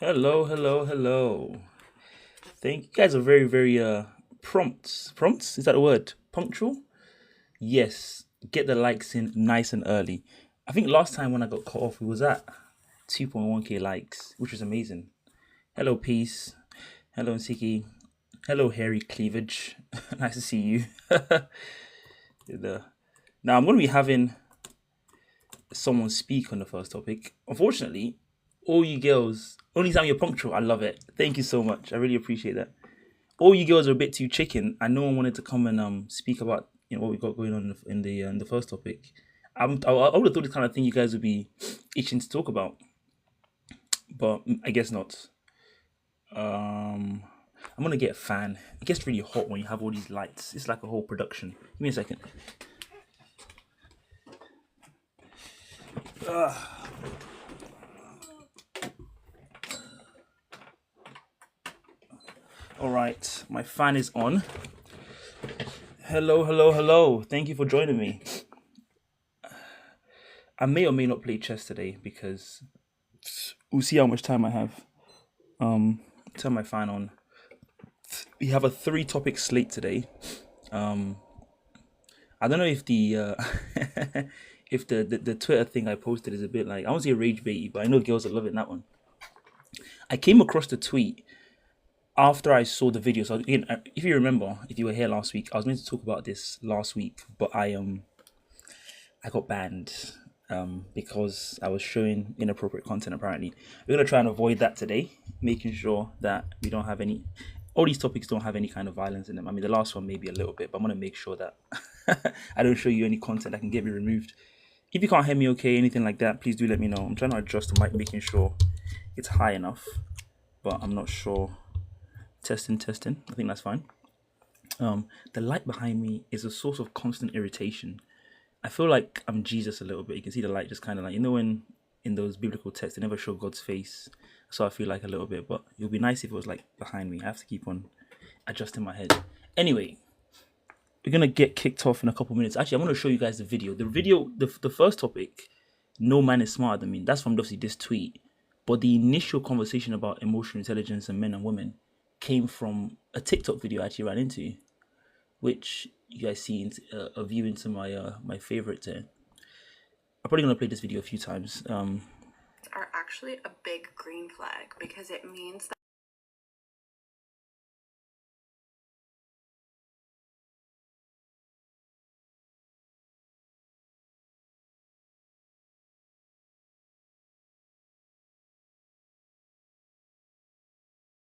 Hello, hello, hello. Thank you guys are very, very prompt. Prompts? Is that a word? Punctual? Yes. Get the likes in nice and early. I think last time when I got cut off, we was at 2.1k likes, which was amazing. Hello, Peace. Hello, Nsiki. Hello, Hairy Cleavage. Nice to see you. The- Now, I'm going to be having someone speak on the first topic. Unfortunately, all you girls, only time you're punctual, I love it. Thank you so much. I really appreciate that. All you girls are a bit too chicken, and no one wanted to come and speak about what we got going on in the first topic. I would have thought the kind of thing you guys would be itching to talk about, but I guess not. I'm gonna get a fan. It gets really hot when you have all these lights. It's like a whole production. Give me a second. All right, my fan is on. Hello, hello, hello. Thank you for joining me. I may or may not play chess today because we'll see how much time I have. Turn my fan on. We have a three-topic slate today. I don't know if the if the Twitter thing I posted is a bit like, I won't say rage baity, but I know girls are loving that one. I came across the tweet after I saw the video. So again, if you remember, if you were here last week, I was meant to talk about this last week, but I got banned because I was showing inappropriate content. Apparently, we're gonna try and avoid that today, making sure that we don't have any. All these topics don't have any kind of violence in them. I mean, the last one maybe a little bit, but I'm gonna make sure that I don't show you any content that can get me removed. If you can't hear me okay, anything like that, please do let me know. I'm trying to adjust the mic, making sure it's high enough, but I'm not sure. Testing, testing. I think that's fine. The light behind me is a source of constant irritation. I feel like I'm Jesus a little bit. You can see the light just kind of like, when in those biblical texts they never show God's face. So I feel like a little bit, but it would be nice if it was like behind me. I have to keep on adjusting my head. Anyway, we're gonna get kicked off in a couple minutes. Actually, I'm gonna show you guys the video. The first topic, no man is smarter than me. That's from obviously this tweet. But the initial conversation about emotional intelligence and men and women came from a TikTok video I actually ran into, which you guys see a view into my favorite. I'm probably gonna play this video a few times. Are actually a big green flag because it means that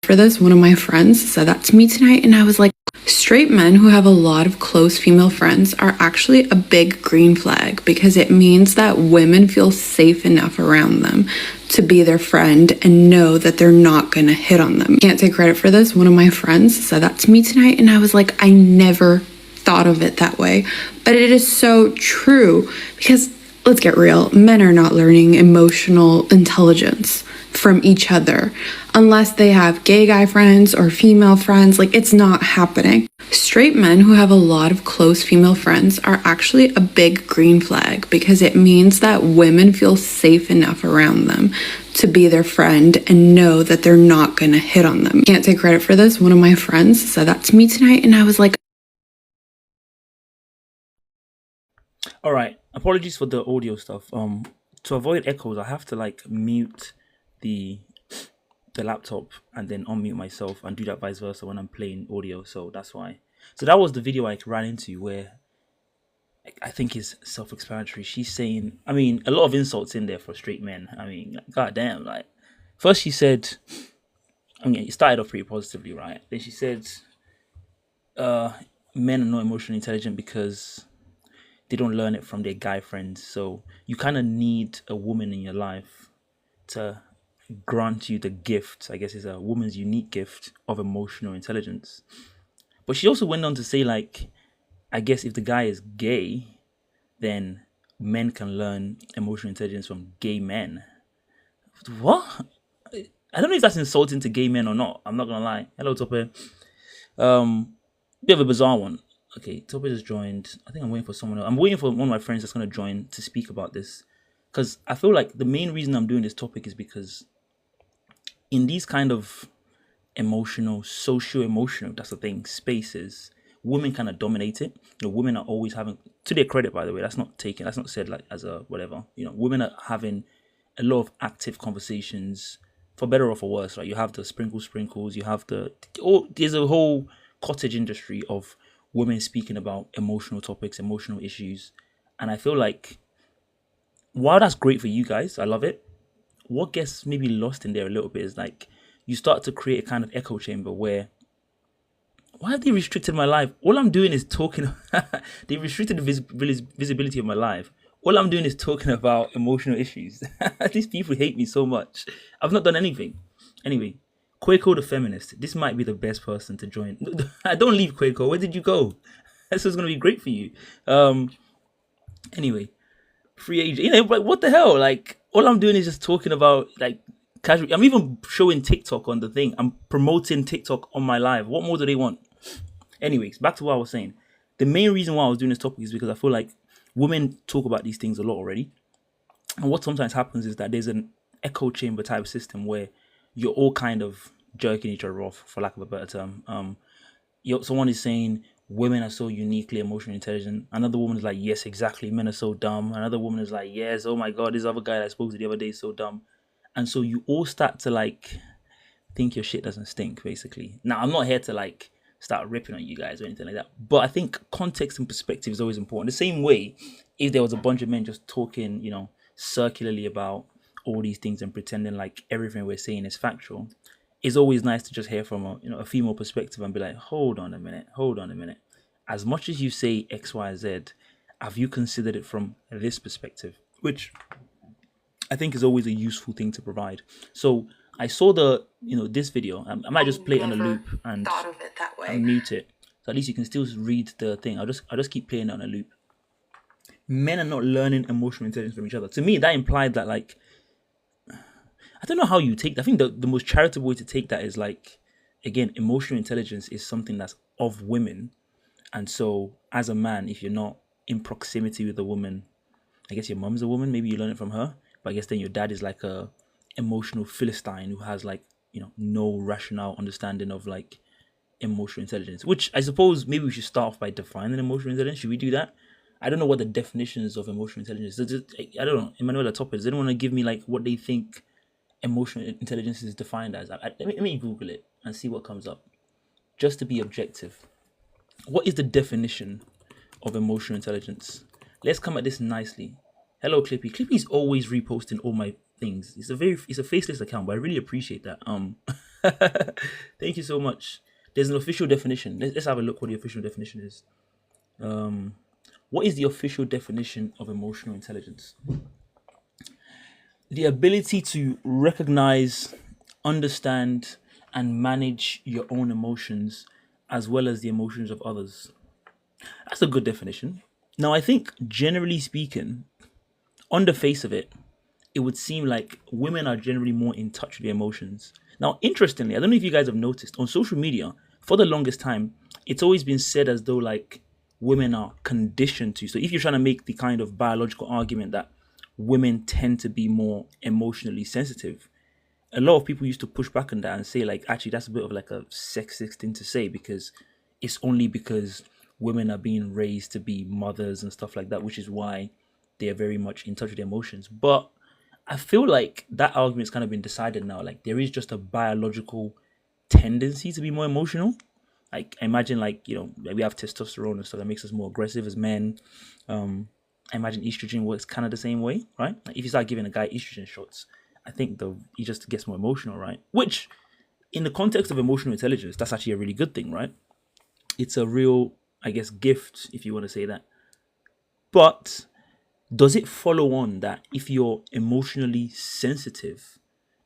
for this, one of my friends said that to me tonight, and I was like, straight men who have a lot of close female friends are actually a big green flag because it means that women feel safe enough around them to be their friend and know that they're not gonna hit on them. Can't take credit for this. One of my friends said that to me tonight, and I was like, I never thought of it that way, but it is so true because let's get real, men are not learning emotional intelligence from each other unless they have gay guy friends or female friends. Like, it's not happening. Straight men who have a lot of close female friends are actually a big green flag because it means that women feel safe enough around them to be their friend and know that they're not gonna hit on them. Can't take credit for this. One of my friends said that to me tonight, and I was like, All right, apologies for the audio stuff. To avoid echoes, I have to like mute the laptop and then unmute myself and do that vice versa when I'm playing audio. So that's why. So that was the video I ran into where I think is self-explanatory. She's saying, I mean, a lot of insults in there for straight men. I mean, goddamn, like first she said, I mean, it started off pretty positively, right? Then she said, men are not emotionally intelligent because they don't learn it from their guy friends. So you kind of need a woman in your life to grant you the gift, I guess is a woman's unique gift of emotional intelligence. But she also went on to say, like, I guess if the guy is gay, then men can learn emotional intelligence from gay men. What? I don't know if that's insulting to gay men or not. I'm not gonna lie. Hello, Tope. Bit of a bizarre one. Okay, Toby just joined. I think I'm waiting for someone else. I'm waiting for one of my friends that's going to join to speak about this. Because I feel like the main reason I'm doing this topic is because in these kind of emotional, socio-emotional, that's the thing, spaces, women kind of dominate it. Women are always having, to their credit, by the way, that's not said like as a whatever. Women are having a lot of active conversations, for better or for worse. Right, you have the sprinkles, you have there's a whole cottage industry of women speaking about emotional topics, emotional issues, and I feel like while that's great for you guys, I love it. What gets maybe lost in there a little bit is like you start to create a kind of echo chamber where why have they restricted my life? All I'm doing is talking. They restricted the visibility of my life. All I'm doing is talking about emotional issues. These people hate me so much. I've not done anything. Anyway, Quaco the feminist. This might be the best person to join. Don't leave, Quaco. Where did you go? This is going to be great for you. Anyway, free agent. Like what the hell? Like all I'm doing is just talking about like casual. I'm even showing TikTok on the thing. I'm promoting TikTok on my live. What more do they want? Anyways, back to what I was saying. The main reason why I was doing this topic is because I feel like women talk about these things a lot already. And what sometimes happens is that there's an echo chamber type system where you're all kind of jerking each other off, for lack of a better term. Someone is saying women are so uniquely emotionally intelligent. Another woman is like, yes, exactly. Men are so dumb. Another woman is like, yes, oh my God, this other guy that I spoke to the other day is so dumb. And so you all start to like think your shit doesn't stink, basically. Now, I'm not here to like start ripping on you guys or anything like that. But I think context and perspective is always important. The same way, if there was a bunch of men just talking, circularly about all these things and pretending like everything we're saying is factual, it's always nice to just hear from a female perspective and be like, hold on a minute. As much as you say X, Y, Z, have you considered it from this perspective? Which I think is always a useful thing to provide. So I saw this video. I might just play it on a loop and thought of it that way. mute it. So at least you can still read the thing. I'll just keep playing it on a loop. Men are not learning emotional intelligence from each other. To me, that implied that like I don't know how you take that. I think the most charitable way to take that is like, again, emotional intelligence is something that's of women. And so as a man, if you're not in proximity with a woman, I guess your mom's a woman, maybe you learn it from her. But I guess then your dad is like a emotional Philistine who has like, no rational understanding of like emotional intelligence, which I suppose maybe we should start off by defining emotional intelligence. Should we do that? I don't know what the definitions of emotional intelligence is. I don't know. Emmanuel, the topic. Does anyone want to give me like what they think emotional intelligence is defined as? Let me Google it and see what comes up, just to be objective. What is the definition of emotional intelligence? Let's come at this nicely. Hello, Clippy. Clippy's always reposting all my things. It's a faceless account, but I really appreciate that. Thank you so much. There's an official definition. Let's have a look what the official definition is. What is the official definition of emotional intelligence? The ability to recognize, understand, and manage your own emotions as well as the emotions of others. That's a good definition. Now, I think generally speaking, on the face of it, it would seem like women are generally more in touch with their emotions. Now, interestingly, I don't know if you guys have noticed, on social media, for the longest time, it's always been said as though like women are conditioned to. So if you're trying to make the kind of biological argument that women tend to be more emotionally sensitive, a lot of people used to push back on that and say like, actually, that's a bit of like a sexist thing to say because it's only because women are being raised to be mothers and stuff like that, which is why they're very much in touch with their emotions. But I feel like that argument's kind of been decided now. Like there is just a biological tendency to be more emotional. Like I imagine like, we have testosterone and stuff that makes us more aggressive as men. I imagine estrogen works kind of the same way, right? Like if you start giving a guy estrogen shots, I think he just gets more emotional, right? Which in the context of emotional intelligence, that's actually a really good thing, right? It's a real, I guess, gift, if you want to say that. But does it follow on that if you're emotionally sensitive,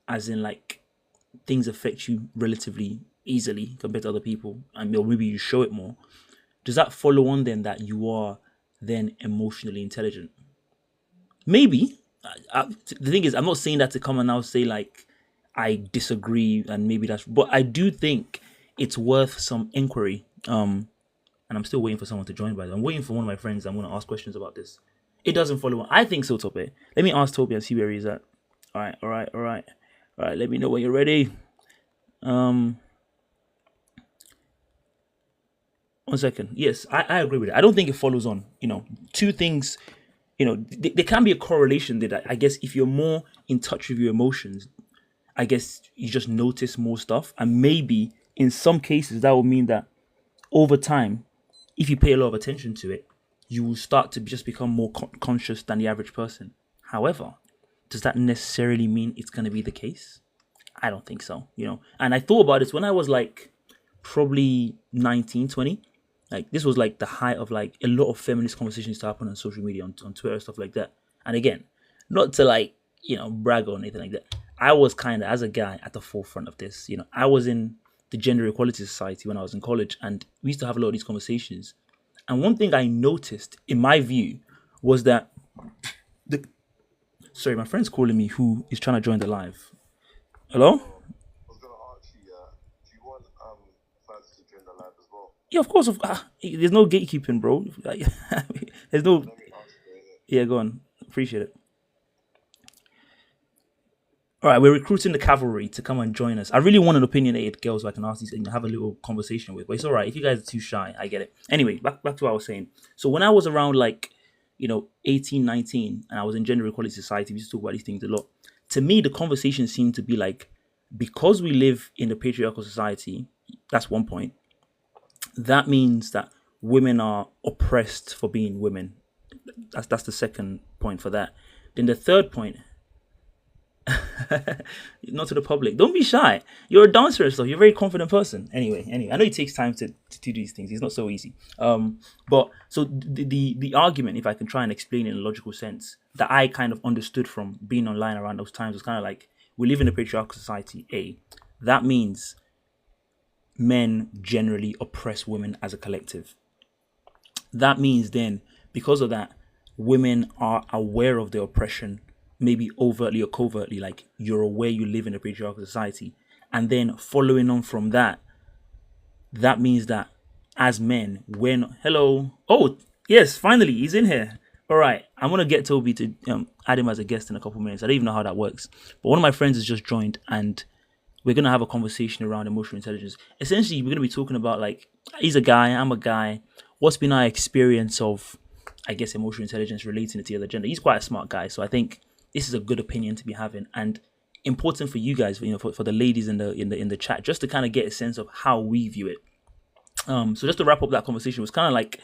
as in like things affect you relatively easily compared to other people, and maybe you show it more, does that follow on then that you are then emotionally intelligent? Maybe. The thing is, I'm not saying that to come and now say like I disagree and maybe that's, but I do think it's worth some inquiry. and I'm still waiting for someone to join. By the way, I'm waiting for one of my friends. I'm going to ask questions about this. It doesn't follow on. I think so, Tope. Let me ask Toby and see where he's at. All right. Let me know when you're ready. 1 second. Yes, I agree with it. I don't think it follows on. Two things. There can be a correlation that I guess if you're more in touch with your emotions, I guess you just notice more stuff, and maybe in some cases that will mean that over time, if you pay a lot of attention to it, you will start to just become more conscious than the average person. However, does that necessarily mean it's going to be the case? I don't think so, And I thought about this when I was like probably 19, 20. Like this was like the height of like a lot of feminist conversations to happen on social media, on Twitter, stuff like that. And again, not to like, brag or anything like that. I was kind of, as a guy, at the forefront of this. I was in the Gender Equality Society when I was in college, and we used to have a lot of these conversations. And one thing I noticed, in my view, was that sorry, my friend's calling me who is trying to join the live. Hello? I was gonna ask you, do you want fans to join the live as well? Yeah, of course. There's no gatekeeping, bro. There's no. Let me ask you. Yeah, go on. Appreciate it. All right, we're recruiting the cavalry to come and join us. I really want an opinionated girl so I can ask these and have a little conversation with. But it's all right. If you guys are too shy, I get it. Anyway, back to what I was saying. So when I was around like, 18, 19, and I was in Gender Equality Society, we used to talk about these things a lot. To me, the conversation seemed to be like, because we live in a patriarchal society, that's one point. That means that women are oppressed for being women. That's the second point for that. Then the third point, not to the public. Don't be shy. You're a dancer and stuff. You're a very confident person. Anyway, I know it takes time to do these things. It's not so easy. But so the argument, if I can try and explain it in a logical sense, that I kind of understood from being online around those times was kind of like, we live in a patriarchal society. That means men generally oppress women as a collective. That means then, because of that, women are aware of their oppression, maybe overtly or covertly, like you're aware you live in a patriarchal society. And then following on from that, that means that as men, hello. Oh, yes, finally, he's in here. All right, I'm going to get Toby to add him as a guest in a couple minutes. I don't even know how that works. But one of my friends has just joined, and we're going to have a conversation around emotional intelligence. Essentially, we're going to be talking about, like, he's a guy, I'm a guy. What's been our experience of, I guess, emotional intelligence relating it to the other gender? He's quite a smart guy, so I think this is a good opinion to be having, and important for you guys, for the ladies in the chat, just to kind of get a sense of how we view it. So just to wrap up that conversation, it was kind of like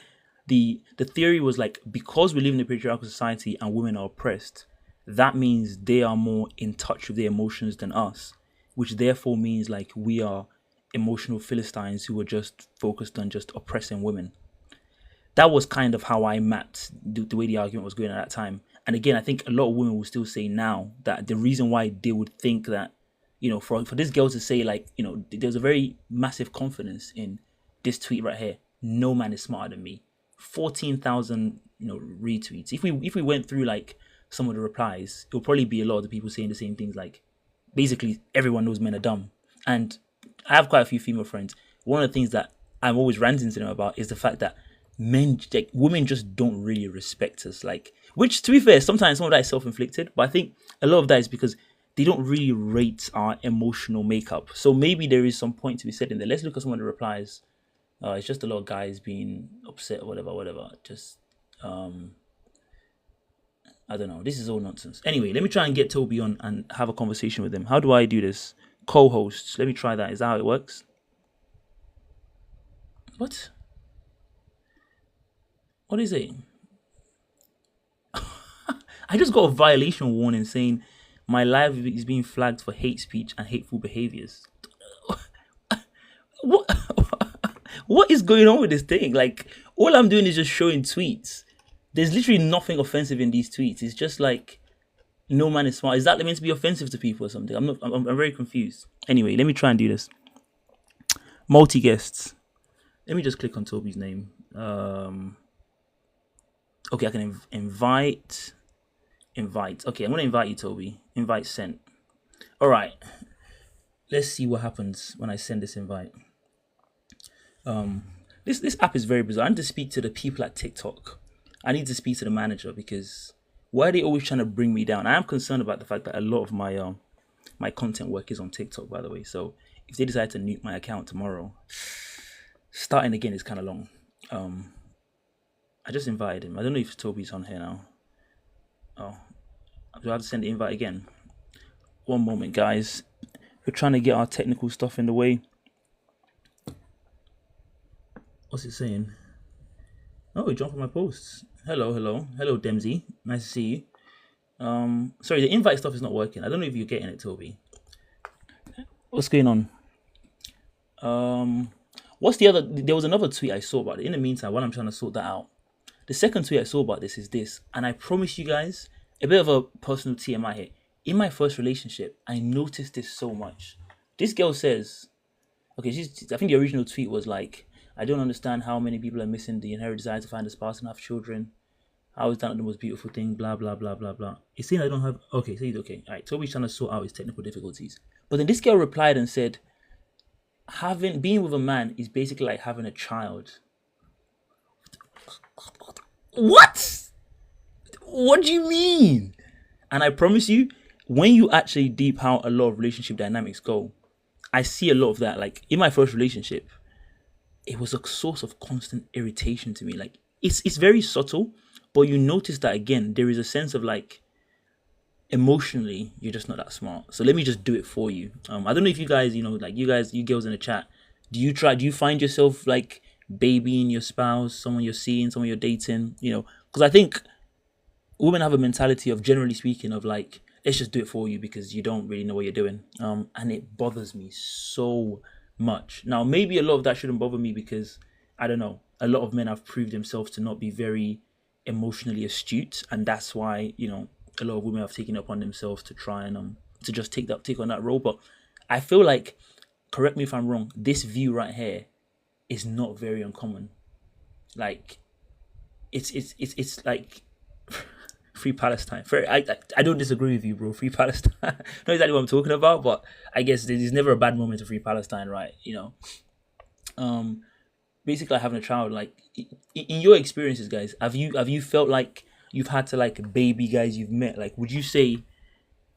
the theory was like, because we live in a patriarchal society and women are oppressed, that means they are more in touch with their emotions than us, which therefore means like we are emotional Philistines who are just focused on just oppressing women. That was kind of how I mapped the way the argument was going at that time. And again, I think a lot of women will still say now that the reason why they would think that, for this girl to say, like, there's a very massive confidence in this tweet right here. No man is smarter than me. 14,000, retweets. If we went through like some of the replies, it will probably be a lot of the people saying the same things. Like, basically, everyone knows men are dumb. And I have quite a few female friends. One of the things that I'm always ranting to them about is the fact that women just don't really respect us. Like, which, to be fair, sometimes some of that is self-inflicted, but I think a lot of that is because they don't really rate our emotional makeup. So maybe there is some point to be said in there. Let's look at some of the replies. It's just a lot of guys being upset or whatever. Just, I don't know. This is all nonsense. Anyway, let me try and get Toby on and have a conversation with him. How do I do this? Co-hosts. Let me try that. Is that how it works? What? What is it? I just got a violation warning saying my live is being flagged for hate speech and hateful behaviors. What is going on with this thing? Like, all I'm doing is just showing tweets. There's literally nothing offensive in these tweets. It's just like, no man is smart. Is that meant to be offensive to people or something? I'm very confused. Anyway, let me try and do this. Multi guests. Let me just click on Toby's name. Okay, I can invite. Okay, I'm going to invite you, Toby. Invite sent. All right. Let's see what happens when I send this invite. This app is very bizarre. I need to speak to the people at TikTok. I need to speak to the manager because why are they always trying to bring me down? I am concerned about the fact that a lot of my content work is on TikTok, by the way. So if they decide to nuke my account tomorrow, starting again is kind of long. I just invited him. I don't know if Toby's on here now. Oh, do I have to send the invite again? One moment, guys. We're trying to get our technical stuff in the way. What's it saying? Oh, he jumped on my posts. Hello, Dempsey. Nice to see you. Sorry, the invite stuff is not working. I don't know if you're getting it, Toby. What's going on? What's the other? There was another tweet I saw about it. In the meantime, while I'm trying to sort that out, the second tweet I saw about this is this, and I promise you guys, a bit of a personal TMI here. In my first relationship, I noticed this so much. This girl says, okay, I think the original tweet was like, I don't understand how many people are missing the inherent desire to find a spouse and have children. How is that the most beautiful thing? Blah, blah, blah, blah, blah. It's saying I don't have... Okay, so he's okay. All right, Toby's trying to sort out his technical difficulties. But then this girl replied and said, being with a man is basically like having a child. What? What do you mean? And I promise you, when you actually deep how a lot of relationship dynamics go, I see a lot of that. Like in my first relationship, it was a source of constant irritation to me. Like it's very subtle, but you notice that again, there is a sense of like emotionally, you're just not that smart. So let me just do it for you. I don't know if you guys, like you girls in the chat, do you find yourself like babying your spouse, someone you're seeing, someone you're dating, because I think women have a mentality of, generally speaking, of like, let's just do it for you because you don't really know what you're doing. And it bothers me so much. Now, maybe a lot of that shouldn't bother me because, I don't know, a lot of men have proved themselves to not be very emotionally astute. And that's why, a lot of women have taken it upon themselves to try and to just take on that role. But I feel like, correct me if I'm wrong, this view right here is not very uncommon. Like, it's like free Palestine. I don't disagree with you, bro. Free Palestine. Not exactly what I'm talking about, but I guess there's never a bad moment to free Palestine, right? Basically having a child. Like in your experiences, guys, have you felt like you've had to like baby guys you've met? Like, would you say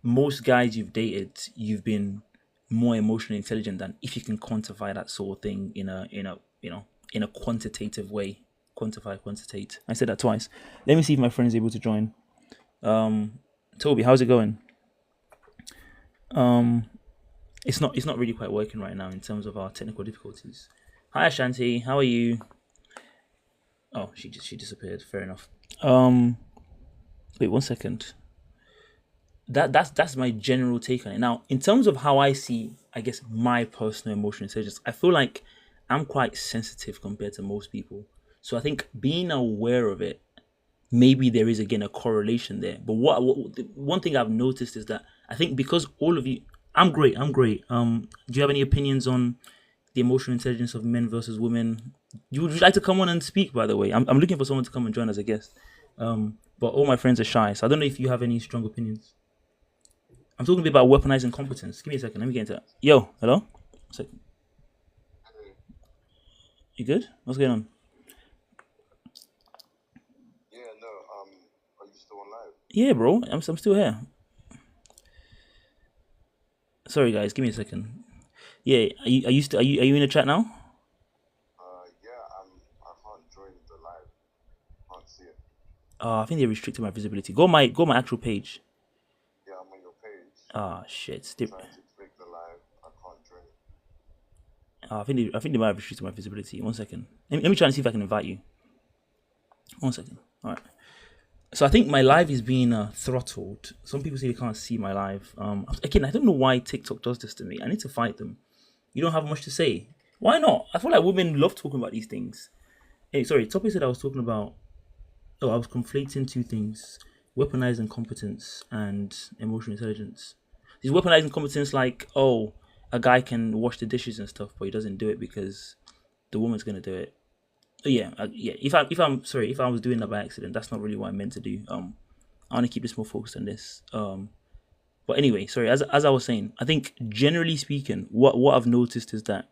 most guys you've dated, you've been more emotionally intelligent than, if you can quantify that sort of thing in a quantitative way? Quantitate. I said that twice. Let me see if my friend is able to join. Toby, how's it going? It's not really quite working right now in terms of our technical difficulties. Hi Ashanti, how are you? Oh, she disappeared. Fair enough. Wait 1 second. That's my general take on it. Now, in terms of how I see, I guess, my personal emotional intelligence, I feel like I'm quite sensitive compared to most people. So I think being aware of it, maybe there is again a correlation there. But what one thing I've noticed is that I think because all of you, I'm great. Do you have any opinions on the emotional intelligence of men versus women? Would you like to come on and speak? By the way, I'm looking for someone to come and join as a guest. But all my friends are shy, so I don't know if you have any strong opinions. I'm talking a bit about weaponizing competence. Give me a second. Let me get into that. Yo, hello. Second. You good? What's going on? Are you still on live? Yeah, bro. I'm still here. Sorry, guys. Give me a second. Yeah, are you in the chat now? I can't join the live. Can't see it. I think they restricted my visibility. Go my actual page. Yeah, I'm on your page. Shit. I'm trying to click the live. I can't join it. I think they might have restricted my visibility. 1 second. Let me try and see if I can invite you. 1 second. All right. So I think my live is being throttled. Some people say they can't see my live. Again, I don't know why TikTok does this to me. I need to fight them. You don't have much to say. Why not? I feel like women love talking about these things. Hey, sorry. Topic said I was talking about. Oh, I was conflating two things: weaponizing competence and emotional intelligence. He's weaponizing competence like, oh, a guy can wash the dishes and stuff, but he doesn't do it because the woman's gonna do it. Yeah. If I was doing that by accident, that's not really what I meant to do. I want to keep this more focused on this. But anyway, sorry. As I was saying, I think generally speaking, what I've noticed is that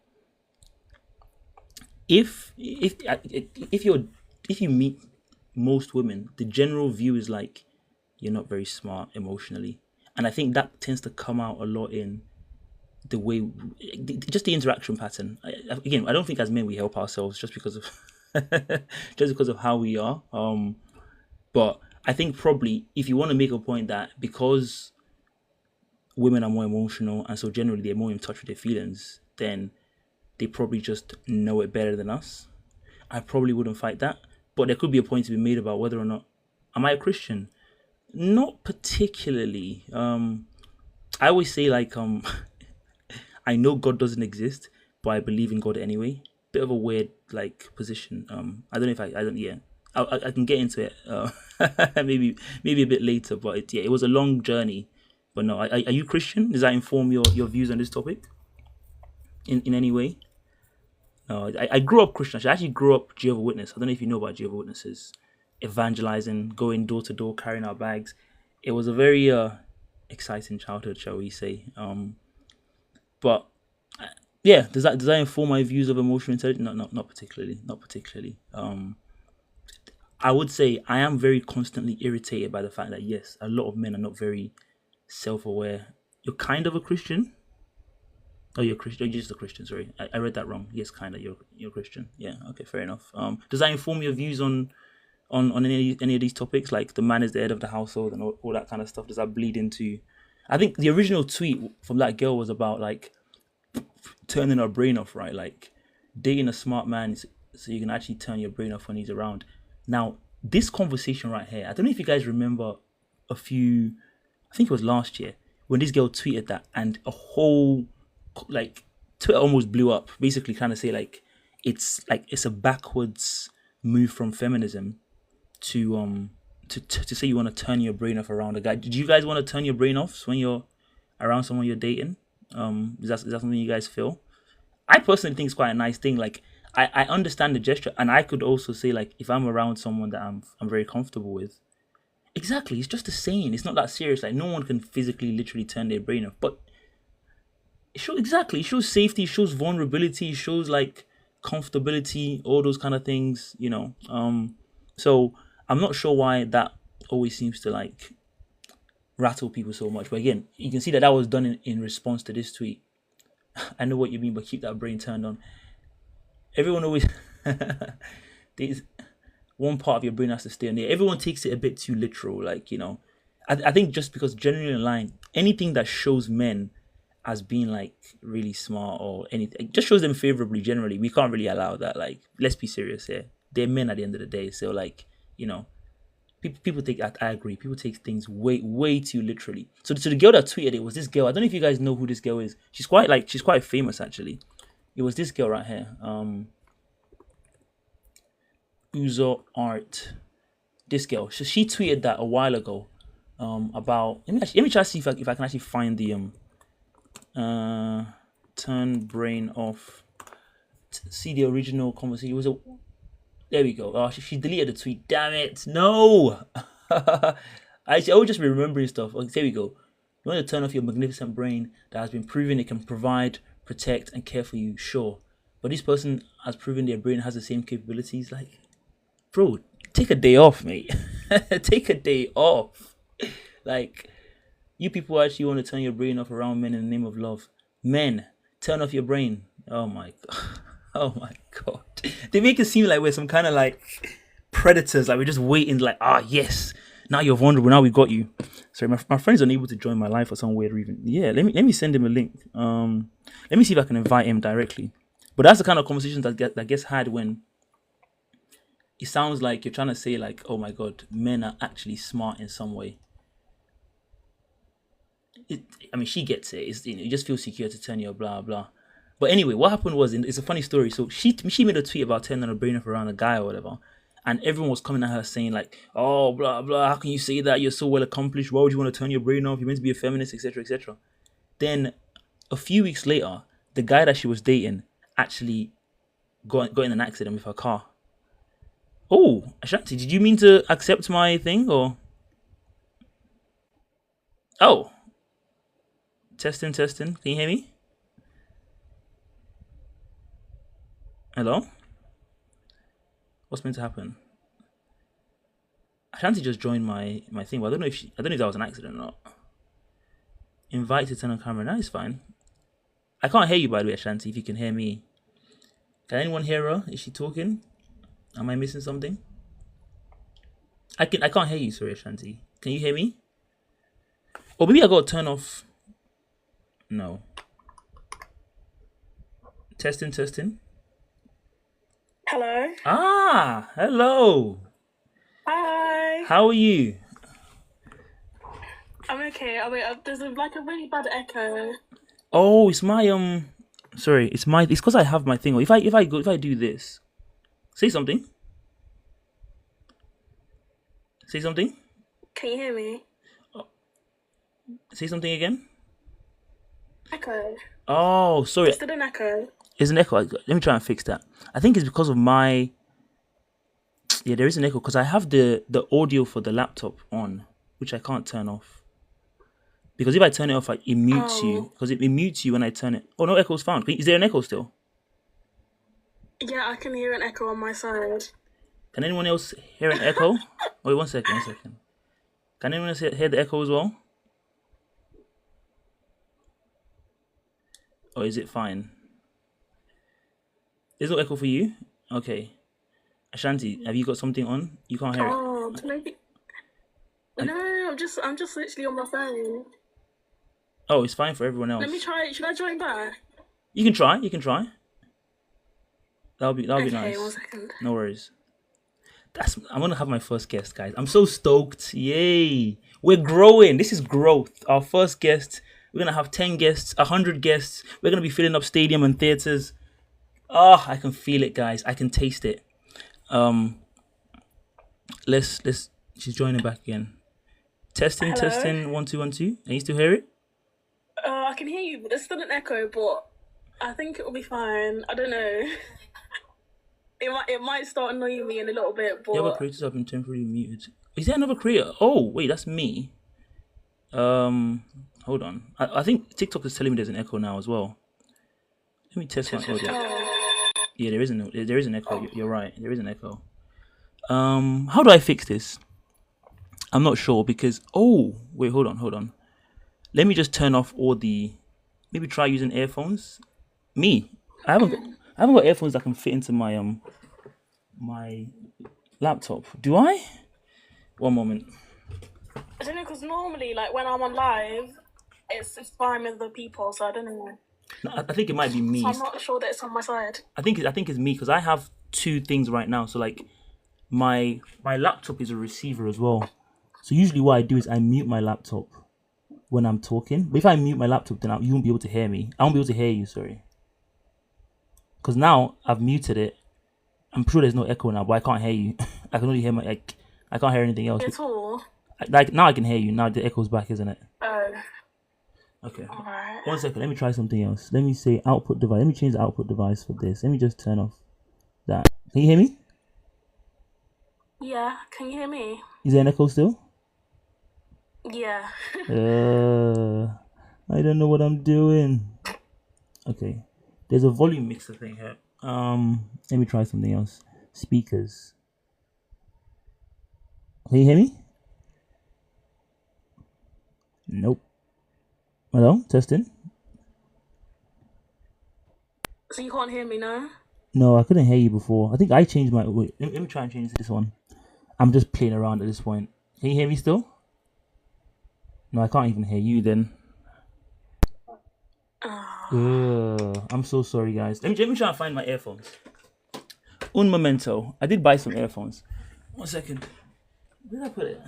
If you're if you meet most women, the general view is like you're not very smart emotionally, and I think that tends to come out a lot in the way, just the interaction pattern. Again, I don't think as men we help ourselves just because of just because of how we are. But I think probably if you want to make a point that because women are more emotional and so generally they're more in touch with their feelings, then they probably just know it better than us. I probably wouldn't fight that, but there could be a point to be made about whether or not am I a Christian? Not particularly. I always say like I know God doesn't exist, but I believe in God anyway. Bit of a weird like position. I don't know if I don't yeah. I can get into it maybe a bit later, but it was a long journey. But no, are you Christian? Does that inform your views on this topic in any way? No, I grew up Christian. I actually grew up Jehovah Witness. I don't know if you know about Jehovah Witnesses, evangelizing, going door to door, carrying our bags. It was a very exciting childhood, shall we say? But yeah, does that inform my views of emotional intelligence? No, not particularly, not particularly. I would say I am very constantly irritated by the fact that yes, a lot of men are not very self-aware. You're kind of a Christian. Oh, you're Christian. You're just a Christian. Sorry, I read that wrong. Yes, kind of. You're a Christian. Yeah. Okay. Fair enough. Does that inform your views on any of these topics, like the man is the head of the household and all that kind of stuff? Does that bleed into? I think the original tweet from that girl was about like turning her brain off, right? Like dating a smart man so you can actually turn your brain off when he's around. Now, this conversation right here, I don't know if you guys remember a few, I think it was last year when this girl tweeted that, and a whole like Twitter almost blew up, basically trying to say it's a backwards move from feminism to say you want to turn your brain off around a guy. Did you guys want to turn your brain off when you're around someone you're dating? Is that something you guys feel? I personally think it's quite a nice thing. Like I understand the gesture, and I could also say like if I'm around someone that I'm very comfortable with, exactly, it's just a saying. It's not that serious. Like no one can physically, literally turn their brain off, but it shows safety, it shows vulnerability, it shows like comfortability, all those kind of things. So I'm not sure why that always seems to like rattle people so much. But again, you can see that was done in response to this tweet. I know what you mean, but keep that brain turned on. Everyone always there's one part of your brain has to stay on there. Everyone takes it a bit too literal, like I think just because generally in line, anything that shows men as being like really smart or anything, it just shows them favorably. Generally, we can't really allow that. Like, let's be serious here. They're men at the end of the day, so like people take. I agree. People take things way too literally. So the girl that tweeted it was this girl. I don't know if you guys know who this girl is. She's quite famous actually. It was this girl right here. Uzo Art. This girl. So she tweeted that a while ago. About let me try to see if I can actually find the turn brain off. See the original conversation. It was a. There we go. Oh, she deleted the tweet. Damn it! No. I would just be remembering stuff. Okay, there we go. You want to turn off your magnificent brain that has been proven it can provide, protect, and care for you. Sure, but this person has proven their brain has the same capabilities. Like, bro, take a day off, mate. Take a day off. Like, you people actually want to turn your brain off around men in the name of love. Men, turn off your brain. Oh my god. Oh my god. They make it seem like we're some kind of like predators. Like we're just waiting. Like, yes. Now you're vulnerable. Now we got you. Sorry, my friend's unable to join my live for some weird reason. Yeah, let me send him a link. Let me see if I can invite him directly. But that's the kind of conversation that gets had when it sounds like you're trying to say like, oh my god, men are actually smart in some way. She gets it. You just feel secure to turn your blah blah. But anyway, what happened was, it's a funny story. So she made a tweet about turning her brain off around a guy or whatever, and everyone was coming at her saying like, oh blah blah, how can you say that? You're so well accomplished. Why would you want to turn your brain off? You're meant to be a feminist, etc. etc. Then a few weeks later, the guy that she was dating actually got in an accident with her car. Oh, Ashanti, did you mean to accept my thing or? Oh, testing. Can you hear me? Hello? What's meant to happen? Ashanti just joined my thing, but I don't know if that was an accident or not. Invite to turn on camera. That is fine. I can't hear you, by the way, Ashanti. If you can hear me, can anyone hear her? Is she talking? Am I missing something? I can't hear you. Sorry, Ashanti. Can you hear me? Or maybe I got to turn off. No. Testing. Hello. Ah, hello. Hi. How are you? I'm okay. Oh wait, there's like a really bad echo. Oh, it's my Sorry, it's because I have my thing. If I do this, say something. Say something. Can you hear me? Say something again. Echo. Oh, sorry. Is there an echo? There's an echo. Let me try and fix that. I think it's because of my. Yeah, there is an echo because I have the audio for the laptop on, which I can't turn off. Because if I turn it off, it mutes you. Because it mutes you when I turn it. Oh, no echo's found. Is there an echo still? Yeah, I can hear an echo on my side. Can anyone else hear an echo? Wait, one second. Can anyone else hear the echo as well? Or is it fine? There's no echo for you? Okay. Ashanti, have you got something on? You can't hear it. Oh, maybe. No, I'm just literally on my phone. Oh, it's fine for everyone else. Let me try. Should I join back? You can try. That'll be Okay, nice. 1 second. No worries. I'm gonna have my first guest, guys. I'm so stoked. Yay. We're growing. This is growth. Our first guest. We're gonna have 10 guests, 100 guests. We're gonna be filling up stadium and theaters. Oh, I can feel it, guys. I can taste it. Let's she's joining back again. Testing. Hello? 1 2 1 2. Can you still hear it? I can hear you, but there's still an echo. But I think it will be fine. I don't know. It might start annoying me in a little bit, but The other creators have been temporarily muted. Is there another creator? Oh, wait, that's me. Hold on. I think TikTok is telling me there's an echo now as well. Let me test my audio. Yeah, there is an echo. You're right. There is an echo. How do I fix this? I'm not sure because wait, hold on. Let me just turn off all the. Maybe try using earphones. I haven't got earphones that can fit into my my laptop. Do I? One moment. I don't know, because normally, like, when I'm on live, it's fine with the people, so I don't know. I think it might be me. So I'm not sure that it's on my side. I think it's me because I have two things right now. So like, my laptop is a receiver as well. So usually what I do is I mute my laptop when I'm talking. But if I mute my laptop, then you won't be able to hear me. I won't be able to hear you. Sorry. Because now I've muted it. I'm sure there's no echo now, but I can't hear you. I can only hear I can't hear anything else. At all? Like now I can hear you. Now the echo's back, isn't it? Oh. Okay. Alright. 1 second. Let me try something else. Let me say output device. Let me change the output device for this. Let me just turn off that. Can you hear me? Yeah, can you hear me? Is there an echo still? Yeah. I don't know what I'm doing. Okay. There's a volume mixer thing here. Let me try something else. Speakers. Can you hear me? Nope. Hello? Testing? So you can't hear me now? No, I couldn't hear you before. I think I changed my... Wait, let me try and change this one. I'm just playing around at this point. Can you hear me still? No, I can't even hear you then. I'm so sorry, guys. Let me try and find my earphones. Un momento. I did buy some earphones. 1 second. Where did I put it?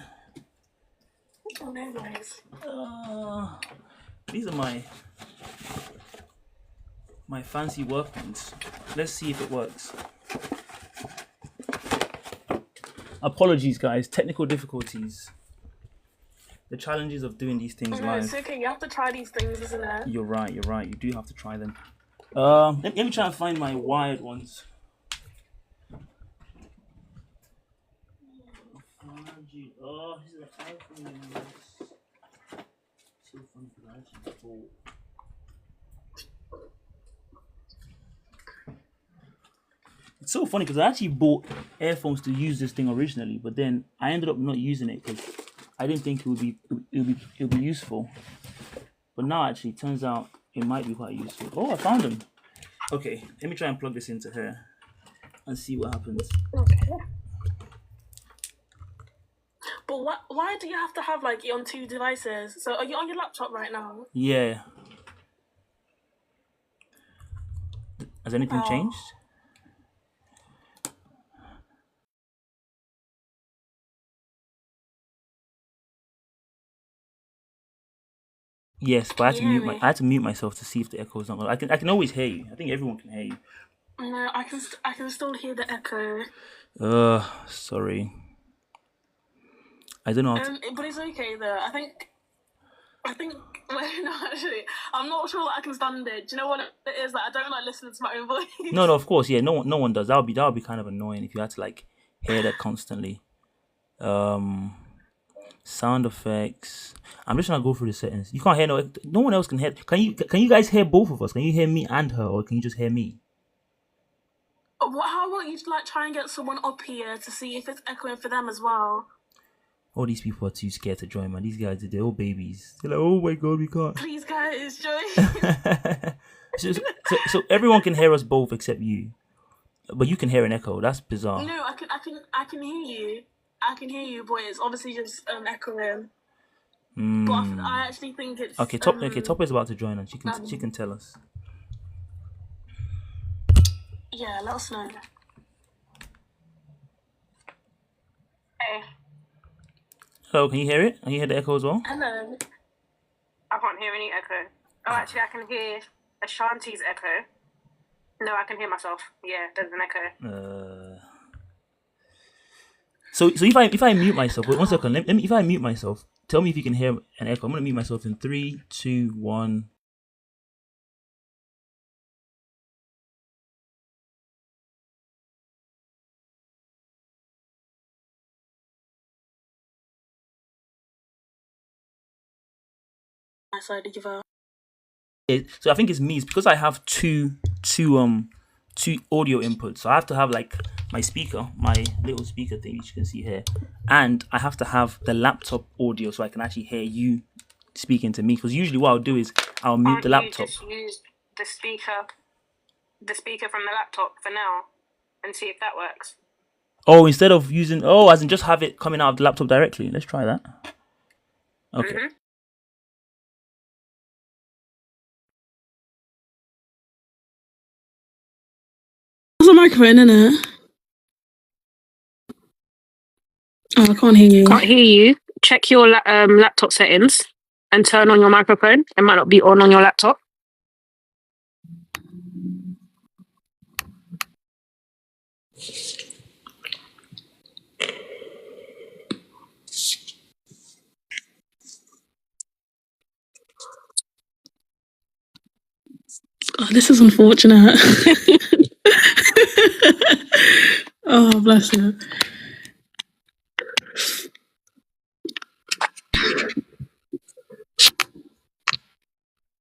Oh, no worries. These are my fancy work ones. Let's see if it works. Apologies, guys. Technical difficulties. The challenges of doing these things No, live. it's okay. You have to try these things, isn't it? You're right. You do have to try them. Let me try and find my wired ones. Oh, this is an iPhone. So funny because I actually bought. It's so funny because I actually bought earphones to use this thing originally, but then I ended up not using it because I didn't think it would be useful. But now actually, it turns out it might be quite useful. Oh, I found them. Okay, let me try and plug this into her and see what happens. Okay. But why do you have to have like it on two devices? So are you on your laptop right now? Yeah. Has anything Oh. changed? Yes, but I had to Can you mute hear me? I had to mute myself to see if the echo is not. I can always hear you. I think everyone can hear you. No, I can still hear the echo. Sorry. I don't know. But it's okay though. I think. Well, no, actually, I'm not sure that I can stand it. Do you know what it is? Like, I don't like listening to my own voice. No, of course, yeah. No one does. That would be kind of annoying if you had to like hear that constantly. Sound effects. I'm just trying to go through the settings. You can't hear no one else can hear. Can you guys hear both of us? Can you hear me and her, or can you just hear me? How about you like try and get someone up here to see if it's echoing for them as well? All these people are too scared to join, man. These guys, they're all babies. They're like, oh my god, we can't. Please, guys, join. so everyone can hear us both except you, but you can hear an echo. That's bizarre. No, I can hear you. I can hear you, but it's obviously just echoing. But I actually think it's Okay, Top is about to join and she can tell us. Yeah, let us know. Hey. Hello, can you hear it? Can you hear the echo as well? Hello. I can't hear any echo. Oh, actually, I can hear Ashanti's echo. No, I can hear myself. Yeah, there's an echo. So if I mute myself, wait 1 second. Let me, if I mute myself, tell me if you can hear an echo. I'm gonna mute myself in 3, 2, 1. My side, did you vote? So I think it's me. It's because I have two audio inputs. So I have to have like my speaker, my little speaker thing, which you can see here, and I have to have the laptop audio so I can actually hear you speaking to me. Because usually what I'll do is I'll mute the laptop. You just use the speaker from the laptop for now, and see if that works. Oh, instead of using as in just have it coming out of the laptop directly. Let's try that. Okay. Mm-hmm. There's a microphone in it. Oh, I can't hear you. Can't hear you. Check your laptop settings and turn on your microphone. It might not be on your laptop. Oh, this is unfortunate. Oh, bless you.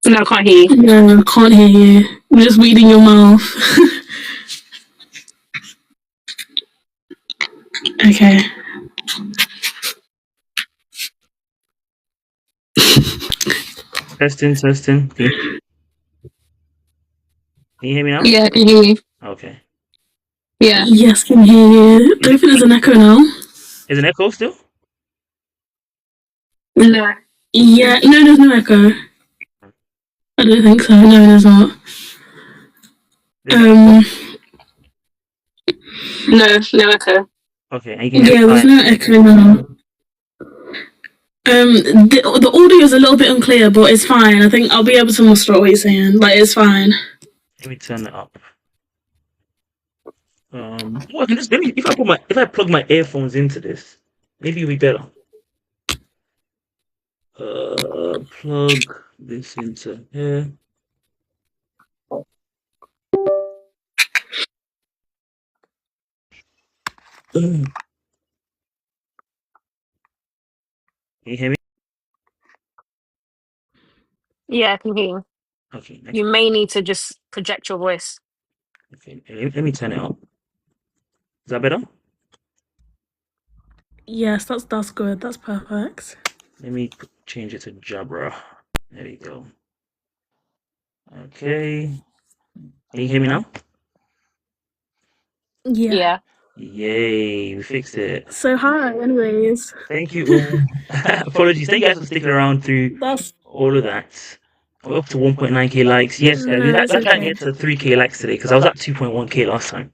No, I can't hear you. No, I can't hear you. We're just reading your mouth. Okay. Testing. Okay. Can you hear me now? Yeah, I can hear you. Okay. Yeah. Yes, can hear you. Don't think there's an echo now. Is an echo still? No. Yeah, no, there's no echo. I don't think so. No, there's not. No echo. Okay, and you can Yeah, there's no echo now. The audio is a little bit unclear, but it's fine. I think I'll be able to muster what you're saying. Like, it's fine. Let me turn it up. I can just if I plug my earphones into this, maybe it'll be better. Plug this into here. Can you hear me? Yeah, I can hear you. Okay. You may need to just project your voice. Okay. Let me turn it up. Is that better? Yes, that's good. That's perfect. Let me change it to Jabra. There we go. Okay. Can you hear me now? Yeah. Yay, we fixed it. So hi, anyways. Thank you. Apologies. Thank you guys for sticking around through That's all of that. We're up to 1.9k likes. Yes, guys, no, it's we're trying to okay. get to 3k likes today because I was at 2.1k last time.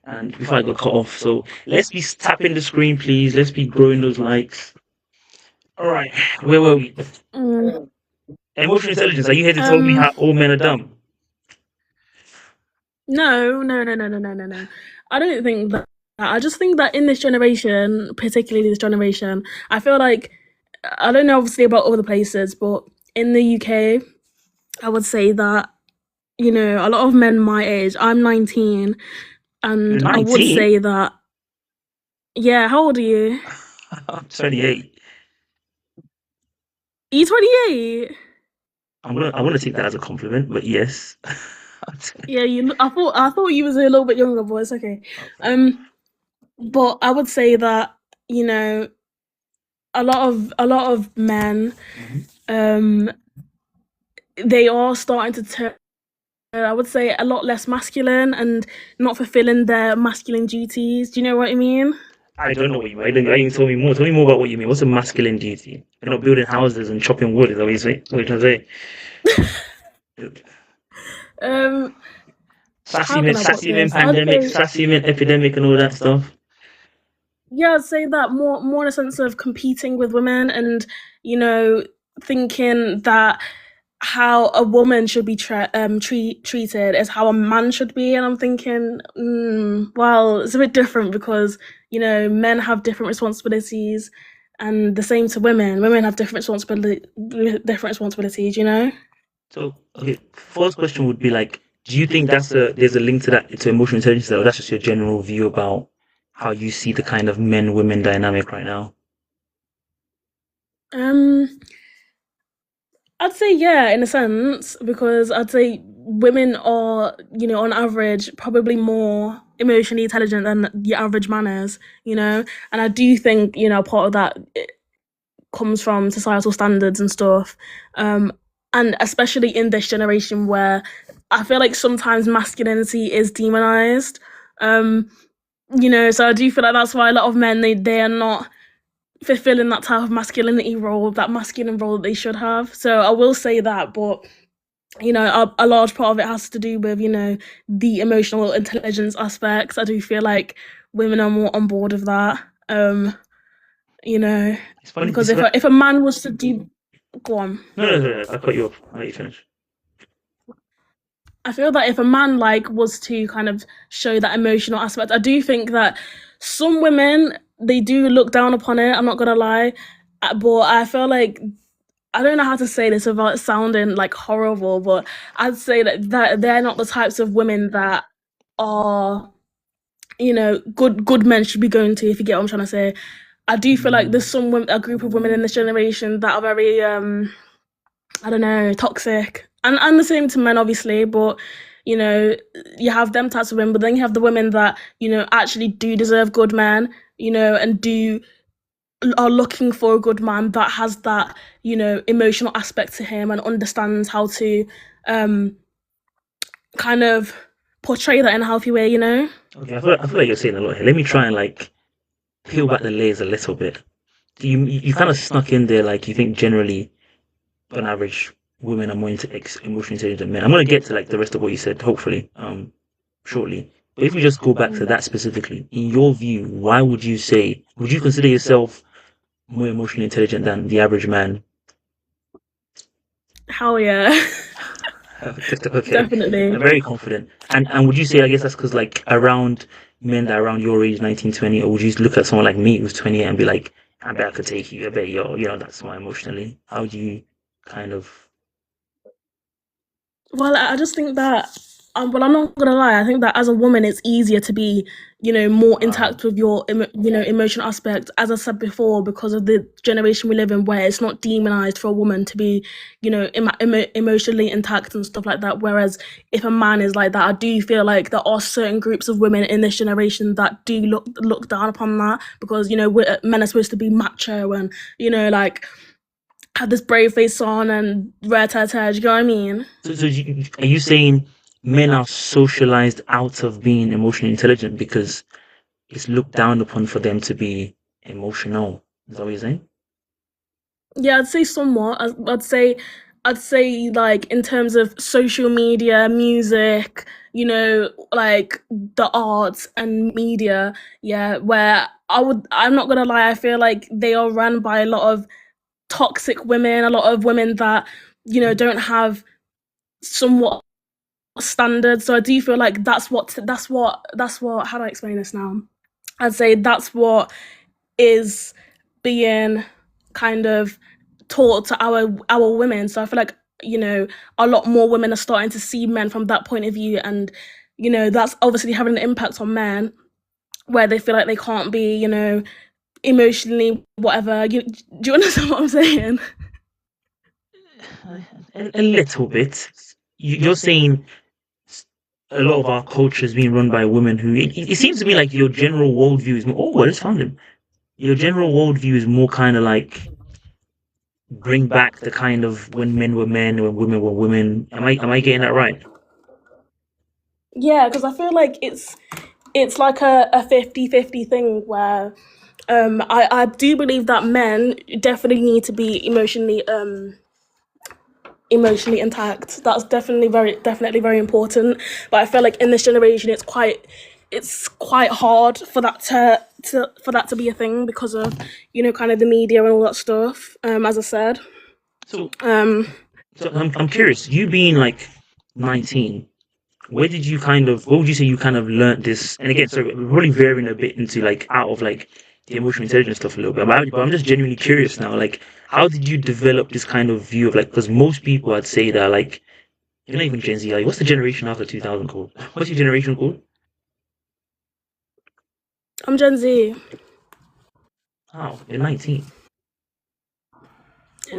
And before I got cut off. So let's be tapping the screen, please. Let's be growing those likes. All right, where were we? Mm, Emotional intelligence. Are you here to tell me how all men are dumb? no. I don't think that. I just think that in this generation, particularly this generation, I feel like I don't know obviously about other places, but in the UK, I would say that a lot of men my age. I'm 19, You're and I would 19. say that. Yeah, how old are you? I'm 28. Are you 28? I'm gonna take that as a compliment, but yes. Yeah, I thought you was a little bit younger, but it's okay. But I would say that a lot of men, Mhm. they are starting to turn. I would say a lot less masculine and not fulfilling their masculine duties. Do you know what I mean? I don't know what you mean. Why don't you tell me more? Tell me more about what you mean. What's a masculine duty? You're not building houses and chopping wood, is that what you say? What you trying to say? Um, Sassy how men, can I put sassy men this? I'd pandemic, say sassy men epidemic, and all that stuff. yeah, I'd say that more in a sense of competing with women and thinking that how a woman should be treated is how a man should be, and I'm thinking, well, it's a bit different because men have different responsibilities, and the same to women. Women have different responsibilities. So, okay, first question would be like, do you think there's a link to that to emotional intelligence, or that's just your general view about how you see the kind of men women dynamic right now? Um, I'd say yeah, in a sense, because I'd say women are, on average, probably more emotionally intelligent than the average man is, and I do think, part of that comes from societal standards and stuff, and especially in this generation where I feel like sometimes masculinity is demonized, so I do feel like that's why a lot of men they are not fulfilling that type of masculinity role, that masculine role that they should have. So I will say that, but a large part of it has to do with the emotional intelligence aspects. I do feel like women are more on board with that. It's funny. Because if a man was to do, go on. No. I cut you off. I'll let you finish. I feel that if a man was to kind of show that emotional aspect, I do think that some women they do look down upon it. I'm not gonna lie, but I feel like I don't know how to say this without sounding horrible, but I'd say that they're not the types of women that are good men should be going to. If you get what I'm trying to say, I do feel like there's a group of women in this generation that are very I don't know, toxic, and the same to men obviously, but you have them types of women, but then you have the women that actually do deserve good men, and are looking for a good man that has that emotional aspect to him and understands how to kind of portray that in a healthy way. Okay, I feel like you're saying a lot here. Let me try and peel back the layers a little bit. You kind of snuck in there like you think generally, on average, women are more emotionally intelligent than men. I'm gonna get to the rest of what you said, hopefully, shortly. But if we just go back to that specifically, in your view, why would you consider yourself more emotionally intelligent than the average man? Hell yeah. Okay, Definitely. I'm very confident. And would you say, I guess that's because around men that are around your age, 19, 20, or would you look at someone like me who's 28 and be like, I bet I could take you, I bet that's more emotionally. How do you kind of Well, I just think that, well, I'm not gonna lie. I think that as a woman, it's easier to be, more intact with your emotional aspect, as I said before, because of the generation we live in, where it's not demonized for a woman to be emotionally intact and stuff like that. Whereas if a man is like that, I do feel like there are certain groups of women in this generation that do look down upon that, because men are supposed to be macho and like have this brave face on and red hair, you know what I mean? So are you saying men are socialized out of being emotionally intelligent because it's looked down upon for them to be emotional? Is that what you're saying? Yeah, I'd say somewhat. I'd say like in terms of social media, music, like the arts and media, yeah, where I'm not gonna lie, I feel like they are run by a lot of toxic women, a lot of women that, don't have somewhat standards. So I do feel like that's what how do I explain this now? I'd say that's what is being kind of taught to our women. So I feel like a lot more women are starting to see men from that point of view, and that's obviously having an impact on men, where they feel like they can't be emotionally whatever. Do you understand what I'm saying? A little bit. You're saying a lot of our culture is being run by women who it seems to me like your general worldview is more. Oh, I just found him. Your general worldview is more kind of like bring back the kind of when men were men, when women were women. Am I getting that right? Yeah, because I feel like it's like a 50-50 thing, where I do believe that men definitely need to be emotionally intact. That's definitely very important. But I feel like in this generation, it's quite hard for that to be a thing, because of kind of the media and all that stuff. As I said. So, so I'm curious. You being like 19, where did you what would you say you kind of learnt this? And again, sorry, we're probably veering a bit into like out of like the emotional intelligence stuff a little bit, but I'm just genuinely curious now. Like, how did you develop this kind of view of like? Because most people, I'd say that like, you're not even Gen Z. Like, what's the generation after 2000 called? What's your generation called? I'm Gen Z. Oh, you're 19.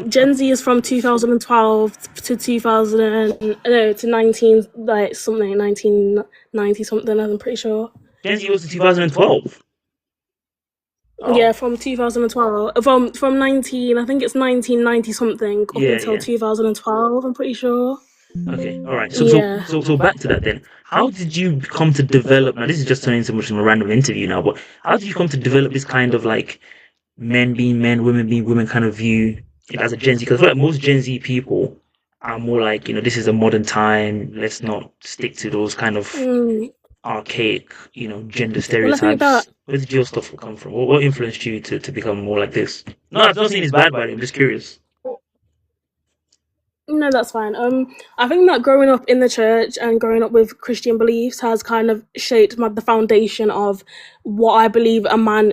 Gen Z is from 2012 to 2000, no, to 19, like something, 1990 something, I'm pretty sure. Gen Z was in 2012. Oh. Yeah, from 2012. From 19, I think it's 1990 something, up until 2012, I'm pretty sure. Okay, all right. So back to that then. How did you come to develop? Now, this is just turning into much of a random interview now, but how did you come to develop this kind of like men being men, women being women kind of view as a Gen Z? Because I feel like most Gen Z people are more like, this is a modern time. Let's not stick to those kind of archaic, gender stereotypes. Where did your stuff come from? What influenced you to become more like this? No, I'm not saying it's bad, but I'm just curious. No, that's fine. I think that growing up in the church and growing up with Christian beliefs has kind of shaped the foundation of what I believe a man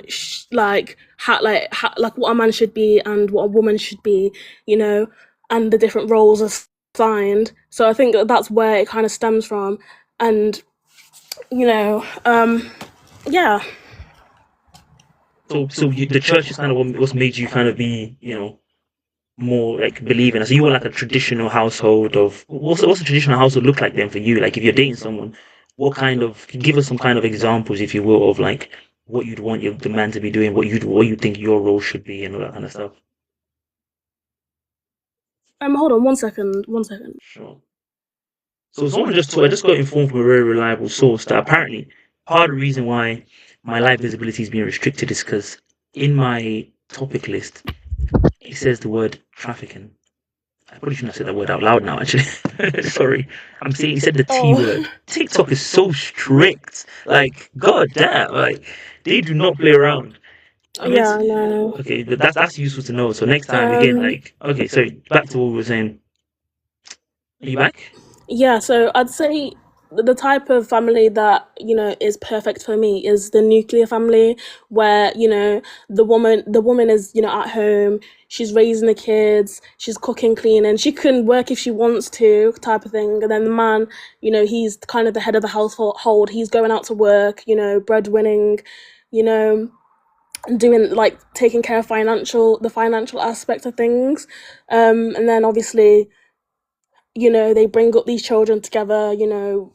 like what a man should be and what a woman should be, and the different roles assigned. So I think that's where it kind of stems from, and yeah. So the church is kind of what's made you kind of be, more like believing. So you want like a traditional household of what's a traditional household look like then for you? Like if you're dating someone, what kind of give us some kind of examples, if you will, of like what you'd want the man to be doing, what you think your role should be, and all that kind of stuff. Hold on, one second. Sure. So I just got informed from a very reliable source that apparently part of the reason why my live visibility is being restricted is because in my topic list it says the word trafficking. I probably shouldn't have said that word out loud now, actually. Sorry. I'm saying he said the T word. TikTok is so strict. Like, god damn, like they do not play around. I know. Okay, that's useful to know. So next time again, like okay, sorry, back to what we were saying. Are you back? Yeah, so I'd say the type of family that, you know, is perfect for me is the nuclear family, where, you know, the woman is, you know, at home, she's raising the kids, she's cooking, cleaning, she can work if she wants to, type of thing. And then the man, you know, he's kind of the head of the household, he's going out to work, you know, breadwinning, you know, doing, like, taking care of the financial aspect of things. And then obviously, you know, they bring up these children together, you know,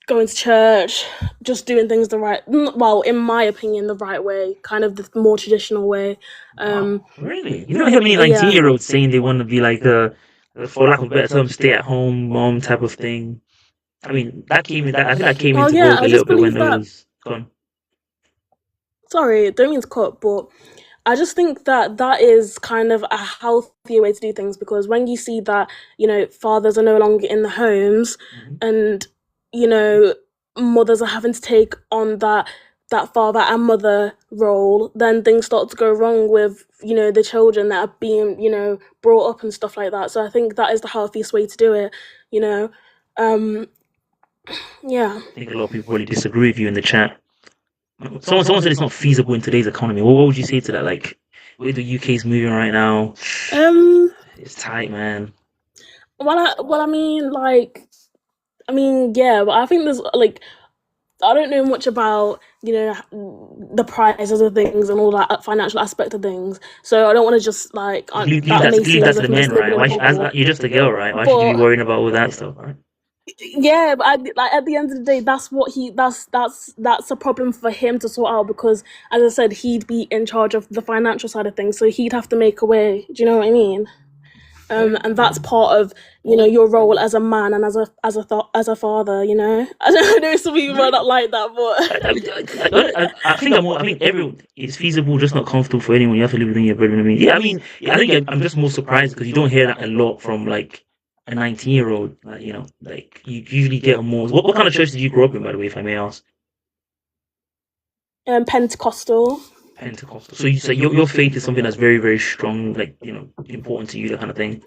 going to church, just doing things the right, well, in my opinion, the right way, kind of the more traditional way. Wow, really? You don't hear many Yeah. 19-year-olds saying they want to be like for lack of a better term, stay-at-home mom type of thing. I mean, I think that came Well, into yeah, vogue a I little just bit believe when it that. was gone. Sorry, don't mean to cut, but I just think that that is kind of a healthier way to do things, because when you see that, you know, fathers are no longer in the homes, Mhm. and, you know, mothers are having to take on that father and mother role, then things start to go wrong with, you know, the children that are being, you know, brought up and stuff like that. So I think that is the healthiest way to do it, you know. Um, yeah. I think a lot of people really disagree with you in the chat. Someone said it's not feasible in today's economy. What would you say to that? Like, where the UK is moving right now, Um. it's tight, man. I mean, like, I mean, yeah, but I think there's, like, I don't know much about, you know, the prices of things and all that financial aspect of things. So I don't want to just, like, Just that may leave seem that as to if the I'm men, just living right? in a As bubble. you're just a girl, right? Why should you be But worrying about all that stuff, right? yeah, but like, at the end of the day, that's a problem for him to sort out, because, as I said, he'd be in charge of the financial side of things, so he'd have to make a way. Do you know what I mean? And that's part of, you know, your role as a man and as a father. You know, I know some people might not like that, I think I mean, everyone it's feasible, just not comfortable for anyone. You have to live within your bedroom. I mean, yeah, I mean, I think I'm just more surprised because you don't hear that a lot from like a 19-year-old. Like, you know, like you usually get more. What kind of church did you grow up in, by the way, if I may ask? but Pentecostal. Pentecostal. So you say your faith is something that's very, very strong, like, you know, important to you, that kind of thing.